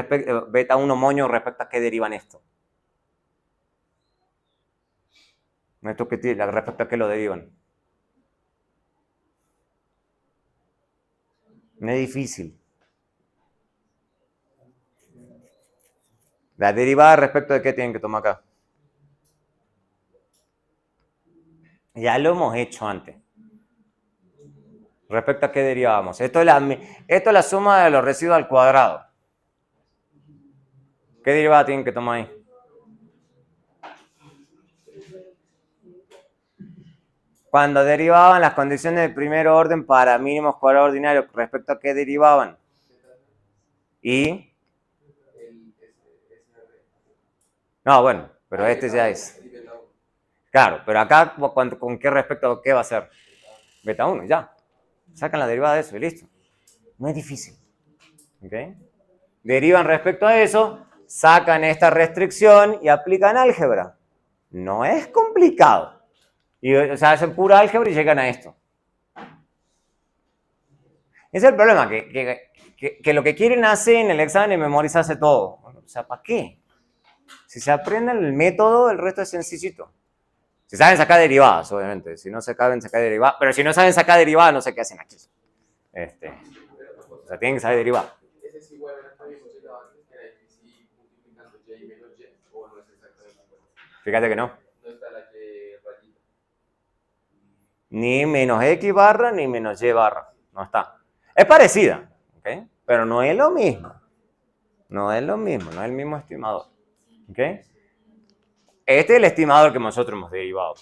beta 1 moño respecto a qué derivan esto. Respecto a qué lo derivan. No es difícil. La derivada respecto de qué tienen que tomar acá. Ya lo hemos hecho antes. Respecto a qué derivábamos. Esto es la suma de los residuos al cuadrado. ¿Qué derivada tienen que tomar ahí? Cuando derivaban las condiciones de primer orden para mínimos cuadrados ordinarios, ¿respecto a qué derivaban? Y... No, bueno, pero este ya es. Claro, pero acá, ¿con qué respecto a qué va a ser? Beta 1, ya. Sacan la derivada de eso y listo. No es difícil. ¿Okay? Derivan respecto a eso, sacan esta restricción y aplican álgebra. No es complicado. Y, o sea, hacen pura álgebra y llegan a esto. Ese es el problema, que lo que quieren hacer en el examen es memorizarse todo. O sea, ¿para qué? Si se aprenden el método, el resto es sencillito. Si saben sacar derivadas, obviamente. Si no saben sacar derivadas. Pero si no saben sacar derivadas, no sé qué hacen aquí. O sea, tienen que saber derivar. Ese es igual a la que habíamos llegado antes, que era difícil multiplicando Y menos Y, o no es exactamente igual. Fíjate que no. No está la Y rayita. Ni menos X barra, ni menos Y barra. No está. Es parecida, ¿ok? Pero no es lo mismo. No es lo mismo, no es el mismo estimador. ¿Ok? Este es el estimador que nosotros hemos derivado.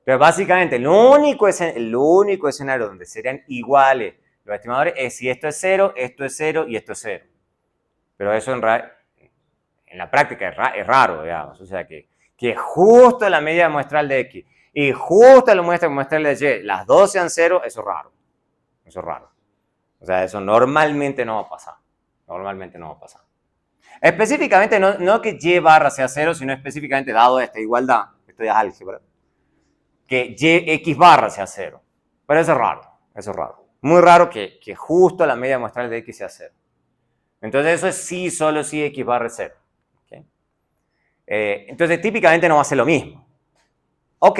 Pero básicamente, el único escenario donde serían iguales los estimadores es si esto es 0 y esto es 0. Pero eso en la práctica es raro, digamos. O sea, que justo la medida muestral de X y justo la muestra muestral de Y, las dos sean 0, eso es raro. Eso es raro. O sea, eso normalmente no va a pasar. Normalmente no va a pasar. Específicamente, no que Y barra sea 0, sino específicamente dado esta igualdad, esto ya es álgebra, que Y X barra sea 0. Pero eso es raro, eso es raro. Muy raro que justo la media muestral de X sea 0. Entonces eso es sí, solo si X barra es 0. ¿Okay? Entonces, típicamente no va a ser lo mismo. Ok,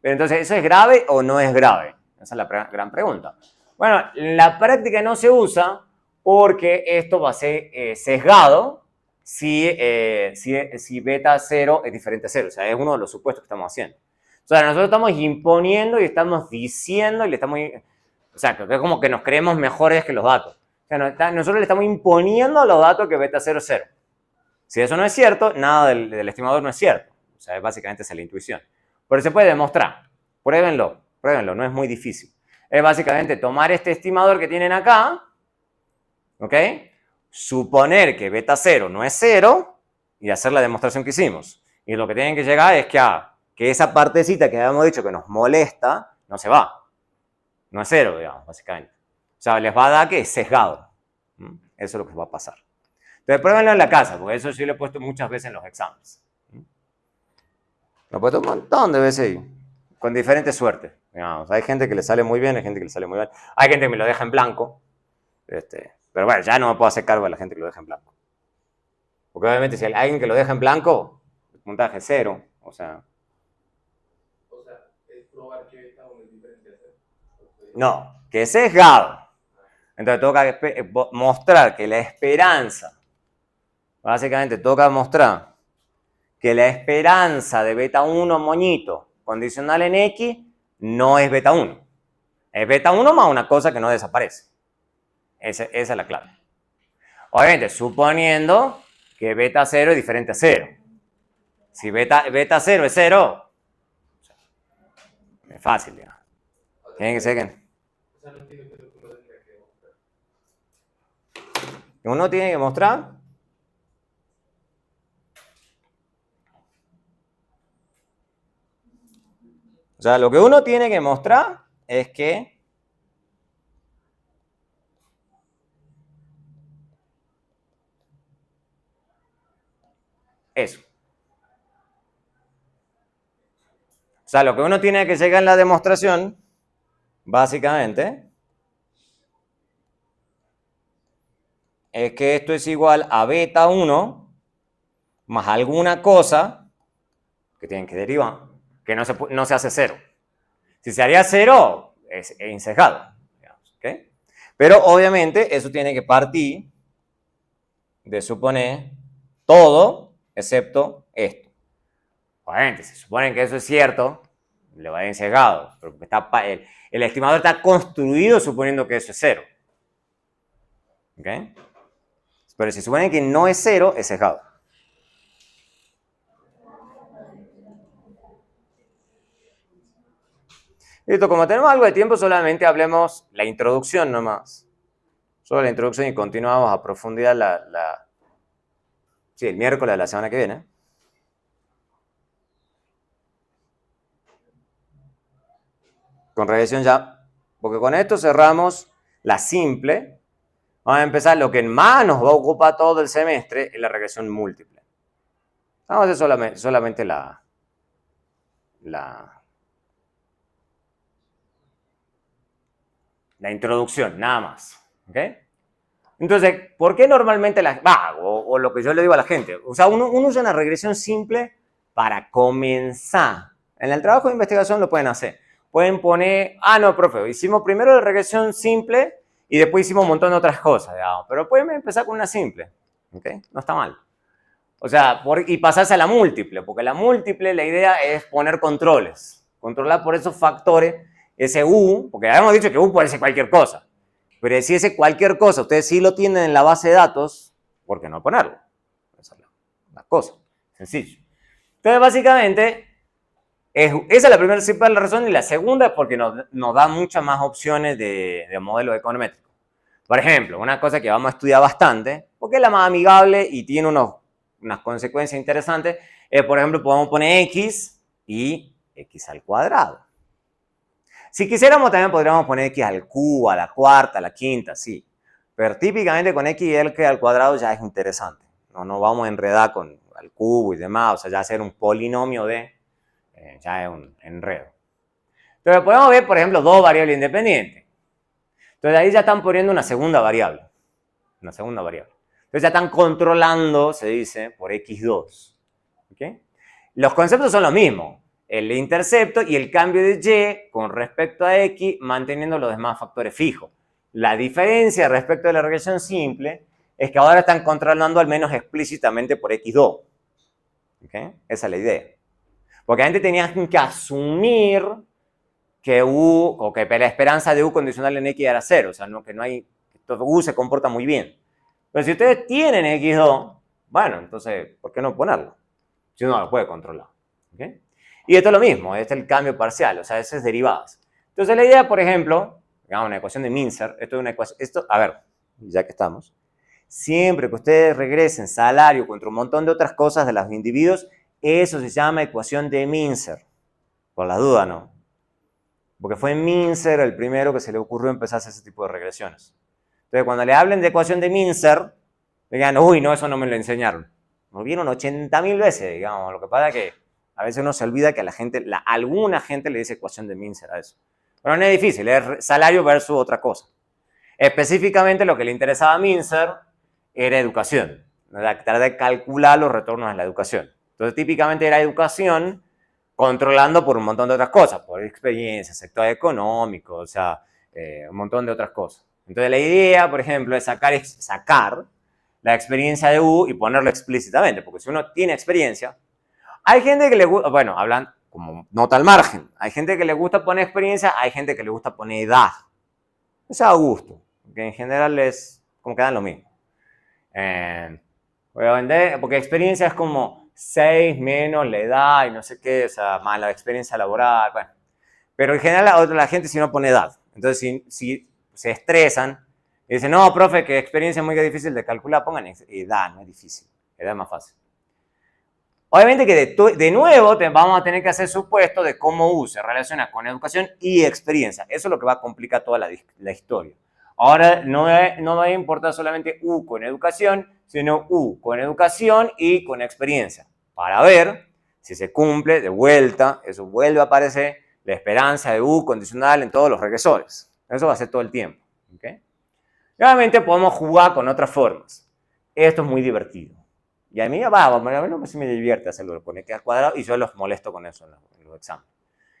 pero entonces, ¿eso es grave o no es grave? Esa es la gran pregunta. Bueno, en la práctica no se usa porque esto va a ser sesgado si beta 0 es diferente a 0. O sea, es uno de los supuestos que estamos haciendo. O sea, nosotros estamos imponiendo y estamos diciendo y le estamos... O sea, que es como que nos creemos mejores que los datos. O sea, nosotros le estamos imponiendo a los datos que beta 0 es 0. Si eso no es cierto, nada del estimador no es cierto. O sea, básicamente es la intuición. Pero se puede demostrar. Pruébenlo, no es muy difícil. Es básicamente tomar este estimador que tienen acá, ¿ok? Suponer que beta 0 no es 0 y hacer la demostración que hicimos. Y lo que tienen que llegar es que esa partecita que habíamos dicho que nos molesta, no se va. No es 0, digamos, básicamente. O sea, les va a dar que es sesgado. Eso es lo que va a pasar. Entonces, pruébenlo en la casa, porque eso sí lo he puesto muchas veces en los exámenes. Lo he puesto un montón de veces ahí, con diferentes suertes. Digamos, hay gente que le sale muy bien, hay gente que le sale muy mal. Hay gente que me lo deja en blanco. Pero bueno, ya no me puedo hacer cargo de la gente que lo deja en blanco. Porque obviamente si hay alguien que lo deja en blanco, el puntaje es 0. O sea, es probar que beta 1 es diferente a 0. No, que es sesgado. Entonces toca mostrar que la esperanza, básicamente toca mostrar que la esperanza de beta 1 moñito condicional en X no es beta 1. Es beta 1 más una cosa que no desaparece. Esa es la clave. Obviamente, suponiendo que beta 0 es diferente a 0. Si beta 0 es 0, es fácil, digamos. Tiene que ser que... O sea, no entiendo qué es lo que uno tendría que demostrar. Uno tiene que mostrar o sea, lo que uno tiene que mostrar es que eso. O sea, lo que uno tiene que llegar en la demostración, básicamente, es que esto es igual a beta 1 más alguna cosa que tienen que derivar, que no se hace 0. Si se haría 0, es insesgado. ¿Okay? Pero obviamente eso tiene que partir de suponer todo excepto esto. Obviamente, si suponen que eso es cierto, le va a ir insesgado. Porque el estimador está construido suponiendo que eso es 0. ¿Ok? Pero si suponen que no es 0, es sesgado. Listo, como tenemos algo de tiempo, solamente hablemos la introducción nomás. Solo la introducción y continuamos a profundidad el miércoles de la semana que viene. Con regresión ya, porque con esto cerramos la simple. Vamos a empezar lo que más nos va a ocupar todo el semestre, es la regresión múltiple. Vamos a hacer solamente la introducción, nada más. ¿Ok? Entonces, ¿por qué normalmente o lo que yo le digo a la gente? O sea, uno usa una regresión simple para comenzar. En el trabajo de investigación lo pueden hacer. Pueden poner, no, profe, hicimos primero la regresión simple y después hicimos un montón de otras cosas, digamos. Pero pueden empezar con una simple. ¿Ok? No está mal. O sea, y pasarse a la múltiple, porque la múltiple, la idea es poner controles. Controlar por esos factores, ese U, porque habíamos dicho que U puede ser cualquier cosa. Pero si ese cualquier cosa, ustedes sí lo tienen en la base de datos, ¿por qué no ponerlo? Esa es la cosa. Sencillo. Entonces, básicamente, esa es la primera principal razón. Y la segunda es porque nos da muchas más opciones de modelo econométrico. Por ejemplo, una cosa que vamos a estudiar bastante, porque es la más amigable y tiene unas consecuencias interesantes, es, por ejemplo, podemos poner X y X al cuadrado. Si quisiéramos también podríamos poner X al cubo, a la cuarta, a la quinta, sí. Pero típicamente con X y L al cuadrado ya es interesante. No vamos a enredar con el cubo y demás, o sea, ya hacer un polinomio ya es un enredo. Entonces podemos ver, por ejemplo, dos variables independientes. Entonces ahí ya están poniendo una segunda variable. Una segunda variable. Entonces ya están controlando, se dice, por X2. ¿Ok? ¿Okay? Los conceptos son los mismos. El intercepto y el cambio de y con respecto a x, manteniendo los demás factores fijos. La diferencia respecto de la regresión simple es que ahora están controlando al menos explícitamente por x2. ¿Okay? Esa es la idea. Porque antes tenían que asumir que u, o que la esperanza de u condicional en x era 0. O sea, no, que no hay, u se comporta muy bien. Pero si ustedes tienen x2, bueno, entonces, ¿por qué no ponerlo? Si uno lo puede controlar. ¿Okay? Y esto es lo mismo, este es el cambio parcial, o sea, esas es derivadas. Entonces la idea, por ejemplo, digamos una ecuación de Mincer, esto es una ecuación, a ver, ya que estamos, siempre que ustedes regresen salario contra un montón de otras cosas de los individuos, eso se llama ecuación de Mincer. Por la duda, ¿no? Porque fue Mincer el primero que se le ocurrió empezar a hacer ese tipo de regresiones. Entonces, cuando le hablen de ecuación de Mincer, digan, uy, no, eso no me lo enseñaron. Lo vieron 80.000 veces, digamos. Lo que pasa es que a veces uno se olvida que a la gente, alguna gente le dice ecuación de Mincer a eso. Pero no es difícil, es salario versus otra cosa. Específicamente lo que le interesaba a Mincer era educación. Tratar de calcular los retornos de la educación. Entonces, típicamente era educación controlando por un montón de otras cosas, por experiencia, sector económico, o sea, un montón de otras cosas. Entonces, la idea, por ejemplo, es sacar la experiencia de U y ponerlo explícitamente, porque si uno tiene experiencia, hay gente que le gusta, bueno, hablan como nota al margen, hay gente que le gusta poner experiencia, hay gente que le gusta poner edad. Eso es a gusto, porque en general es como que dan lo mismo. Voy a vender, porque experiencia es como 6 menos la edad y no sé qué, o sea, más la experiencia laboral, bueno. Pero en general la gente si no pone edad. Entonces, si se estresan y dicen, no, profe, que experiencia es muy difícil de calcular, pongan edad, no es difícil, edad es más fácil. Obviamente que de nuevo vamos a tener que hacer supuesto de cómo U se relaciona con educación y experiencia. Eso es lo que va a complicar toda la historia. Ahora no va a importar solamente U con educación, sino U con educación y con experiencia. Para ver si se cumple de vuelta, eso vuelve a aparecer, la esperanza de U condicional en todos los regresores. Eso va a ser todo el tiempo. ¿Okay? Y obviamente podemos jugar con otras formas. Esto es muy divertido. Y a mí, a mí no me divierte hacerlo con x al cuadrado y yo los molesto con eso en los exámenes.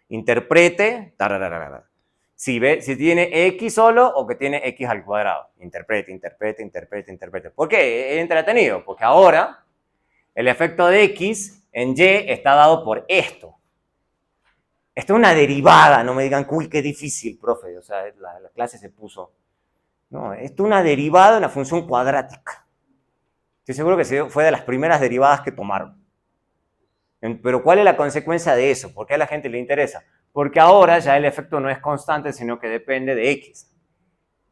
Interprete, si tiene x solo o que tiene x al cuadrado. Interprete. ¿Por qué? Es entretenido, porque ahora el efecto de x en y está dado por esto. Esto es una derivada, no me digan, uy, qué difícil, profe. O sea, la clase se puso. No, esto es una derivada de una función cuadrática. Estoy seguro que fue de las primeras derivadas que tomaron. Pero ¿cuál es la consecuencia de eso? ¿Por qué a la gente le interesa? Porque ahora ya el efecto no es constante, sino que depende de x.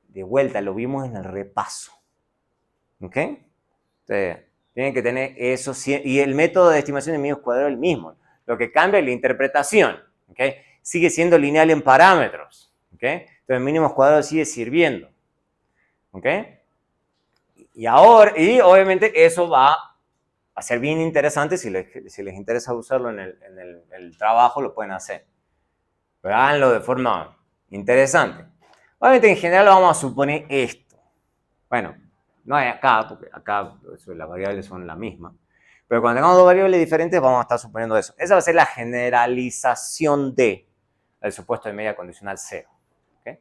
De vuelta, lo vimos en el repaso. ¿Ok? Entonces, tienen que tener eso. Y el método de estimación de medios cuadrados es el mismo. Lo que cambia es la interpretación. ¿Ok? Sigue siendo lineal en parámetros. ¿Ok? Entonces, mínimos cuadrados sigue sirviendo. ¿Ok? Y obviamente eso va a ser bien interesante. Si les interesa usarlo en el trabajo, lo pueden hacer. Pero háganlo de forma interesante. Obviamente en general vamos a suponer esto. Bueno, no hay acá, porque acá las variables son la misma. Pero cuando tengamos dos variables diferentes vamos a estar suponiendo eso. Esa va a ser la generalización del supuesto de medida condicional 0. ¿Okay?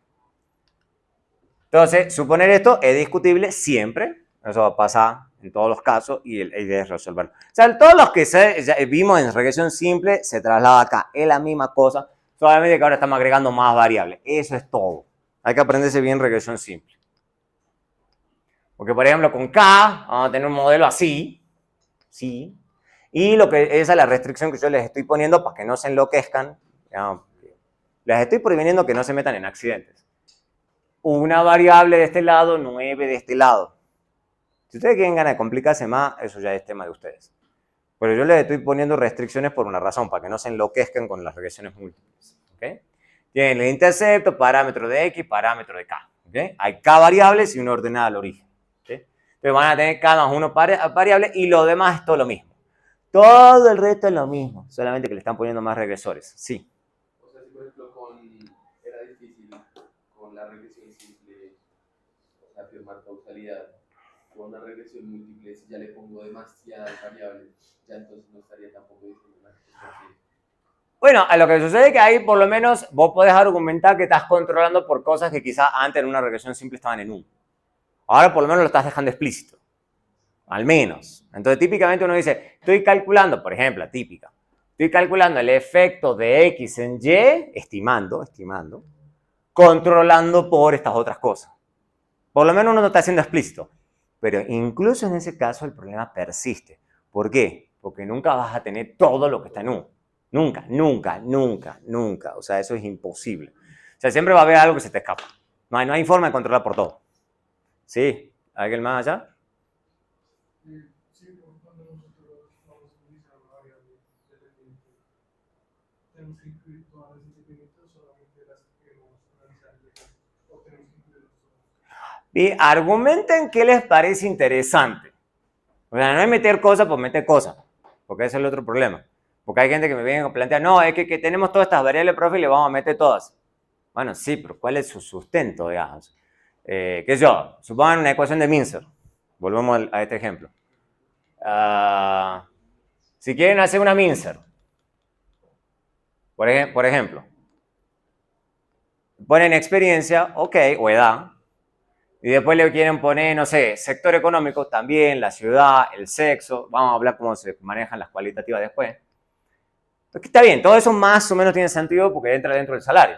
Entonces, suponer esto es discutible siempre. Eso va a pasar en todos los casos y la idea es resolverlo. O sea, todos los que ya vimos en regresión simple se traslada acá. Es la misma cosa, solamente que ahora estamos agregando más variables. Eso es todo. Hay que aprenderse bien regresión simple. Porque, por ejemplo, con K vamos a tener un modelo así. Sí. Y esa es la restricción que yo les estoy poniendo para que no se enloquezcan. Les estoy previniendo que no se metan en accidentes. Una variable de este lado, 9 de este lado. Si ustedes quieren ganas de complicarse más, eso ya es tema de ustedes. Pero yo les estoy poniendo restricciones por una razón, para que no se enloquezcan con las regresiones múltiples. ¿Okay? Tienen el intercepto, parámetro de x, parámetro de k. ¿Okay? Hay k variables y una ordenada al origen. ¿Okay? Entonces van a tener k más 1 variable y lo demás es todo lo mismo. Todo el resto es lo mismo, solamente que le están poniendo más regresores. Sí. O sea, si por ejemplo era difícil con la regresión simple, o sea, afirmar causalidad con una regresión múltiple, si ya le pongo demasiadas variables, ya entonces no estaría tampoco diciendo nada. Bueno, a lo que sucede es que ahí por lo menos vos podés argumentar que estás controlando por cosas que quizás antes en una regresión simple estaban en 1. Ahora por lo menos lo estás dejando explícito. Al menos. Entonces típicamente uno dice, estoy calculando, por ejemplo, típica. Estoy calculando el efecto de X en Y, estimando, controlando por estas otras cosas. Por lo menos uno lo está haciendo explícito. Pero incluso en ese caso el problema persiste. ¿Por qué? Porque nunca vas a tener todo lo que está en 1. Nunca, nunca, nunca, nunca. O sea, eso es imposible. O sea, siempre va a haber algo que se te escapa. No hay forma de controlar por todo. ¿Sí? ¿Alguien más allá? Sí, cuando nosotros vamos a utilizar una variable dependiente, tenemos que incluir todas las independientes o solamente las que queremos analizar o tenemos que incluirlas todas. Y argumenten qué les parece interesante. O sea, no es meter cosas por meter cosas, porque ese es el otro problema. Porque hay gente que me viene a plantear, no, es que tenemos todas estas variables, profe, y le vamos a meter todas. Bueno, sí, pero ¿cuál es su sustento, digamos? ¿Qué sé yo? Supongan una ecuación de Mincer. Volvemos a este ejemplo. Si quieren hacer una Mincer, por ejemplo, ponen experiencia, ok, o edad, y después le quieren poner, no sé, sector económico, también, la ciudad, el sexo, vamos a hablar cómo se manejan las cualitativas después. Porque está bien, todo eso más o menos tiene sentido porque entra dentro del salario.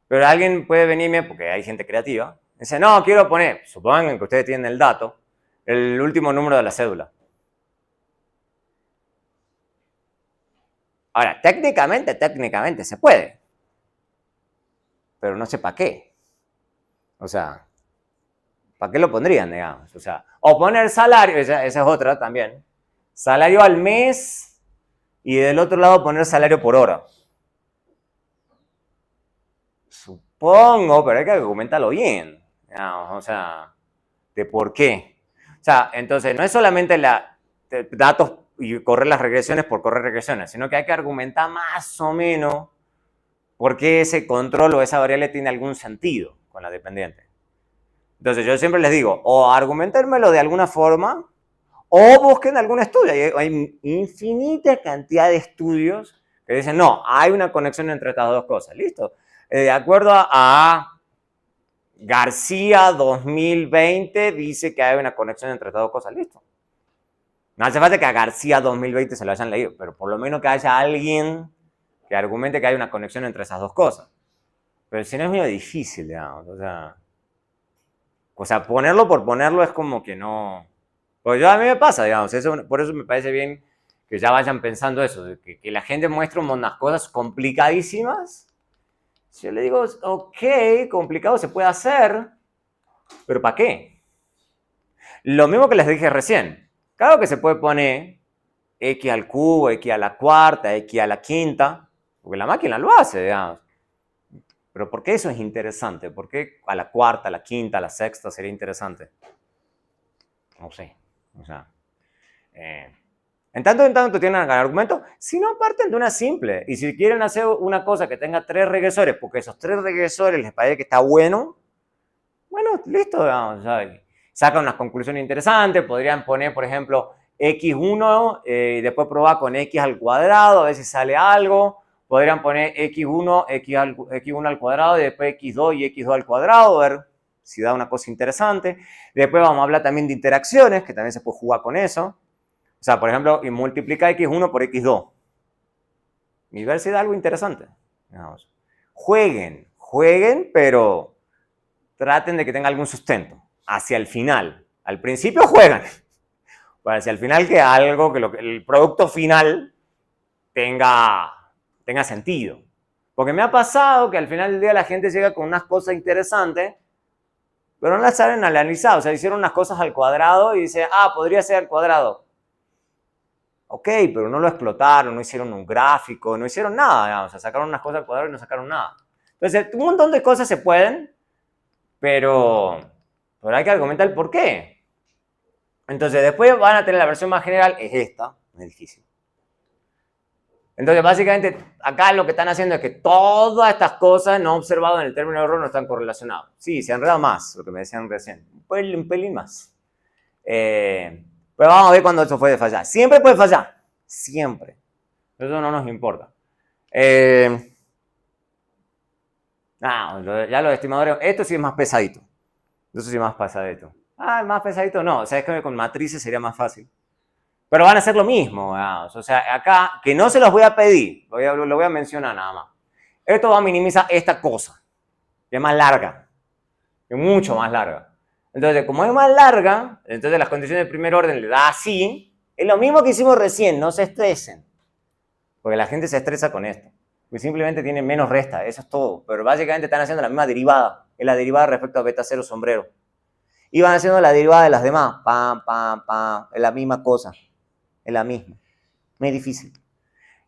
Pero alguien puede venirme, porque hay gente creativa, y dice, no, quiero poner, supongan que ustedes tienen el dato, el último número de la cédula. Ahora, técnicamente se puede. Pero no sé para qué. O sea, ¿para qué lo pondrían, digamos? O sea, o poner salario, esa es otra también. Salario al mes y del otro lado poner salario por hora. Supongo, pero hay que argumentarlo bien. Digamos, o sea, de por qué. O sea, entonces no es solamente datos y correr las regresiones por correr regresiones, sino que hay que argumentar más o menos por qué ese control o esa variable tiene algún sentido con la dependiente. Entonces yo siempre les digo, o argumentármelo de alguna forma, o busquen algún estudio. Hay infinita cantidad de estudios que dicen, no, hay una conexión entre estas dos cosas. ¿Listo? De acuerdo a García 2020 dice que hay una conexión entre estas dos cosas. Listo. No hace falta que a García 2020 se lo hayan leído, pero por lo menos que haya alguien que argumente que hay una conexión entre esas dos cosas. Pero si no es medio difícil, digamos. O sea, ponerlo por ponerlo es como que no... Pues yo a mí me pasa, digamos. Por eso me parece bien que ya vayan pensando eso, de que la gente muestra unas cosas complicadísimas. Si yo le digo, ok, complicado se puede hacer, pero ¿para qué? Lo mismo que les dije recién. Claro que se puede poner x al cubo, x a la cuarta, x a la quinta, porque la máquina lo hace, digamos. Pero ¿por qué eso es interesante? ¿Por qué a la cuarta, a la quinta, a la sexta sería interesante? No sé. O sea, en tanto tienen argumento, si no parten de una simple. Y si quieren hacer una cosa que tenga 3 regresores, porque esos 3 regresores les parece que está bueno, bueno, listo, vamos, o sea, sacan unas conclusiones interesantes, podrían poner, por ejemplo, x1 y después probar con x al cuadrado, a ver si sale algo. Podrían poner x1, x1 al cuadrado y después x2 y x2 al cuadrado, a ver si da una cosa interesante. Después vamos a hablar también de interacciones, que también se puede jugar con eso. O sea, por ejemplo, y multiplica x1 por x2. Y ver si da algo interesante. Vamos. Jueguen, pero traten de que tenga algún sustento. Hacia el final. Al principio juegan. Para hacia el final que algo, que el producto final tenga sentido. Porque me ha pasado que al final del día la gente llega con unas cosas interesantes, pero no las saben analizar. O sea, hicieron unas cosas al cuadrado y dice, podría ser al cuadrado. Ok, pero no lo explotaron, no hicieron un gráfico, no hicieron nada, digamos. O sea, sacaron unas cosas al cuadrado y no sacaron nada. Entonces, un montón de cosas se pueden, pero hay que argumentar el por qué. Entonces, después van a tener la versión más general, es esta, es difícil. Entonces, básicamente, acá lo que están haciendo es que todas estas cosas no observadas en el término de error no están correlacionadas. Sí, se enreda más, lo que me decían recién. Un pelín más. Pero vamos a ver cuándo eso puede fallar. Siempre puede fallar. Siempre. Eso no nos importa. Ya los estimadores, esto sí es más pesadito. Eso sí es más pesadito. Más pesadito no. O sea, es que con matrices sería más fácil. Pero van a hacer lo mismo. O sea, acá, que no se los voy a pedir. Lo voy a mencionar nada más. Esto va a minimizar esta cosa. Que es más larga. Es mucho más larga. Entonces, como es más larga, entonces las condiciones de primer orden le da así. Es lo mismo que hicimos recién. No se estresen. Porque la gente se estresa con esto. Y simplemente tienen menos resta, eso es todo. Pero básicamente están haciendo la misma derivada. Es la derivada respecto a beta 0 sombrero. Y van haciendo la derivada de las demás. Pam, pam, pam. Es la misma cosa. Es la misma. No es difícil.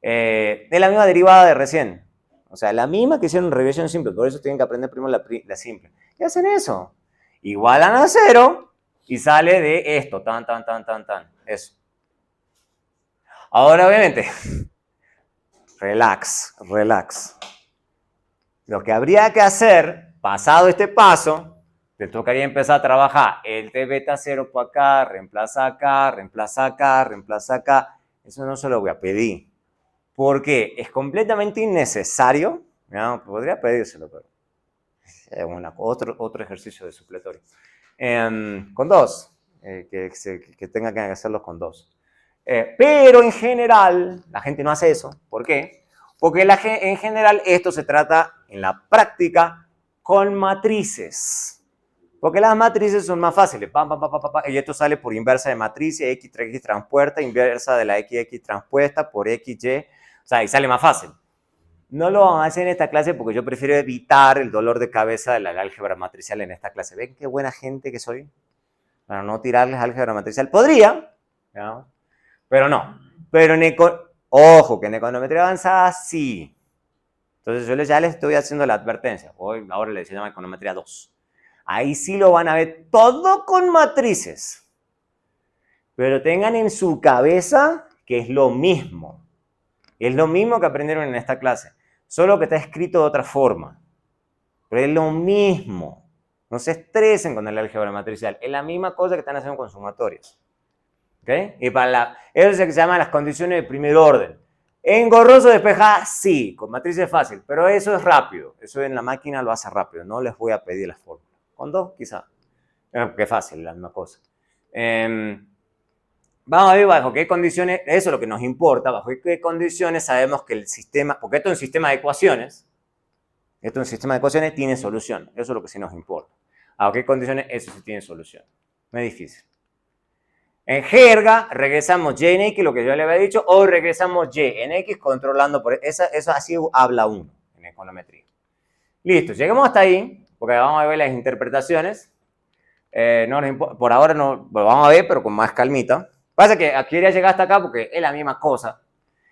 Es la misma derivada de recién. O sea, la misma que hicieron en regresión simple. Por eso tienen que aprender primero la simple. Y hacen eso. Igualan a 0 y sale de esto. Tan, tan, tan, tan, tan. Eso. Ahora, obviamente... Relax, relax. Lo que habría que hacer, pasado este paso, te tocaría empezar a trabajar el T beta 0 por acá, reemplaza acá, reemplaza acá, reemplaza acá. Eso no se lo voy a pedir. Porque es completamente innecesario. No, podría pedírselo, pero es otro ejercicio de supletorio. Con 2, que tenga que hacerlos con 2. Pero en general, la gente no hace eso. ¿Por qué? Porque en general esto se trata en la práctica con matrices. Porque las matrices son más fáciles. Y esto sale por inversa de matriz, x transpuesta, inversa de la x transpuesta por xy. O sea, y sale más fácil. No lo vamos a hacer en esta clase porque yo prefiero evitar el dolor de cabeza de la álgebra matricial en esta clase. ¿Ven qué buena gente que soy? Para no tirarles álgebra matricial. Podría, ¿no? Pero no. Pero ojo, que en econometría avanzada sí. Entonces ya les estoy haciendo la advertencia. Ahora les llama econometría 2. Ahí sí lo van a ver todo con matrices. Pero tengan en su cabeza que es lo mismo. Es lo mismo que aprendieron en esta clase. Solo que está escrito de otra forma. Pero es lo mismo. No se estresen con el álgebra matricial. Es la misma cosa que están haciendo con sumatorias. ¿Okay? Y eso es lo que se llama las condiciones de primer orden. Engorroso despejar, sí, con matrices es fácil, pero eso es rápido. Eso en la máquina lo hace rápido. No les voy a pedir las fórmulas. Con 2, quizá. Que fácil, la misma cosa. Vamos a ver bajo qué condiciones, eso es lo que nos importa, bajo qué condiciones sabemos que el sistema, porque esto es un sistema de ecuaciones, tiene solución. Eso es lo que sí nos importa. ¿A qué condiciones eso sí tiene solución? No es difícil. En jerga, regresamos y en x, lo que yo le había dicho, o regresamos y en x controlando por eso así habla uno en econometría. Listo, llegamos hasta ahí, porque vamos a ver las interpretaciones. Por ahora no, lo vamos a ver, pero con más calmita. Pasa que aquí quería llegar hasta acá porque es la misma cosa.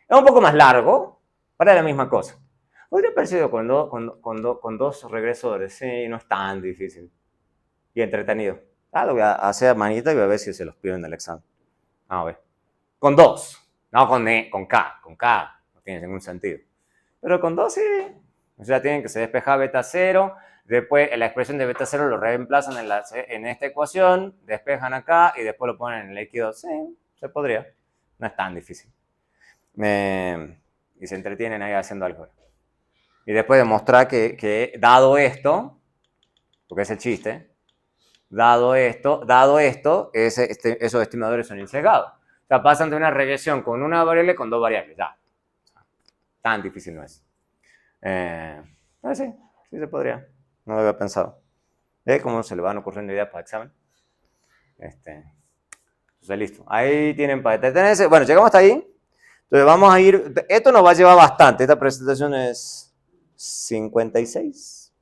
Es un poco más largo, pero es la misma cosa. Podría parecido con dos regresores, sí, no es tan difícil. Y entretenido. Lo voy a hacer a manita y voy a ver si se los pido en el examen. Vamos a ver. Con 2. No con K. Con K no tiene ningún sentido. Pero con 2 sí. O sea, tienen que se despejar beta 0. Después la expresión de beta 0 lo reemplazan en esta ecuación. Despejan acá y después lo ponen en el X2. Sí, se podría. No es tan difícil. Y se entretienen ahí haciendo algo. Y después demostrar que dado esto, porque es el chiste, dado esto, esos estimadores son insesgados. O sea, pasan de una regresión con una variable con 2 variables. Ya. Tan difícil no es. Sí se podría. No lo había pensado. ¿Ve cómo se le van ocurriendo ideas para el examen? Entonces, listo. Ahí tienen para detenerse. Bueno, llegamos hasta ahí. Entonces, vamos a ir. Esto nos va a llevar bastante. Esta presentación es 56.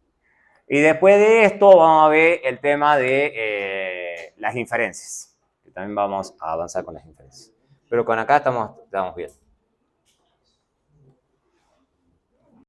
Y después de esto vamos a ver el tema de las inferencias. Que también vamos a avanzar con las inferencias. Pero con acá estamos bien.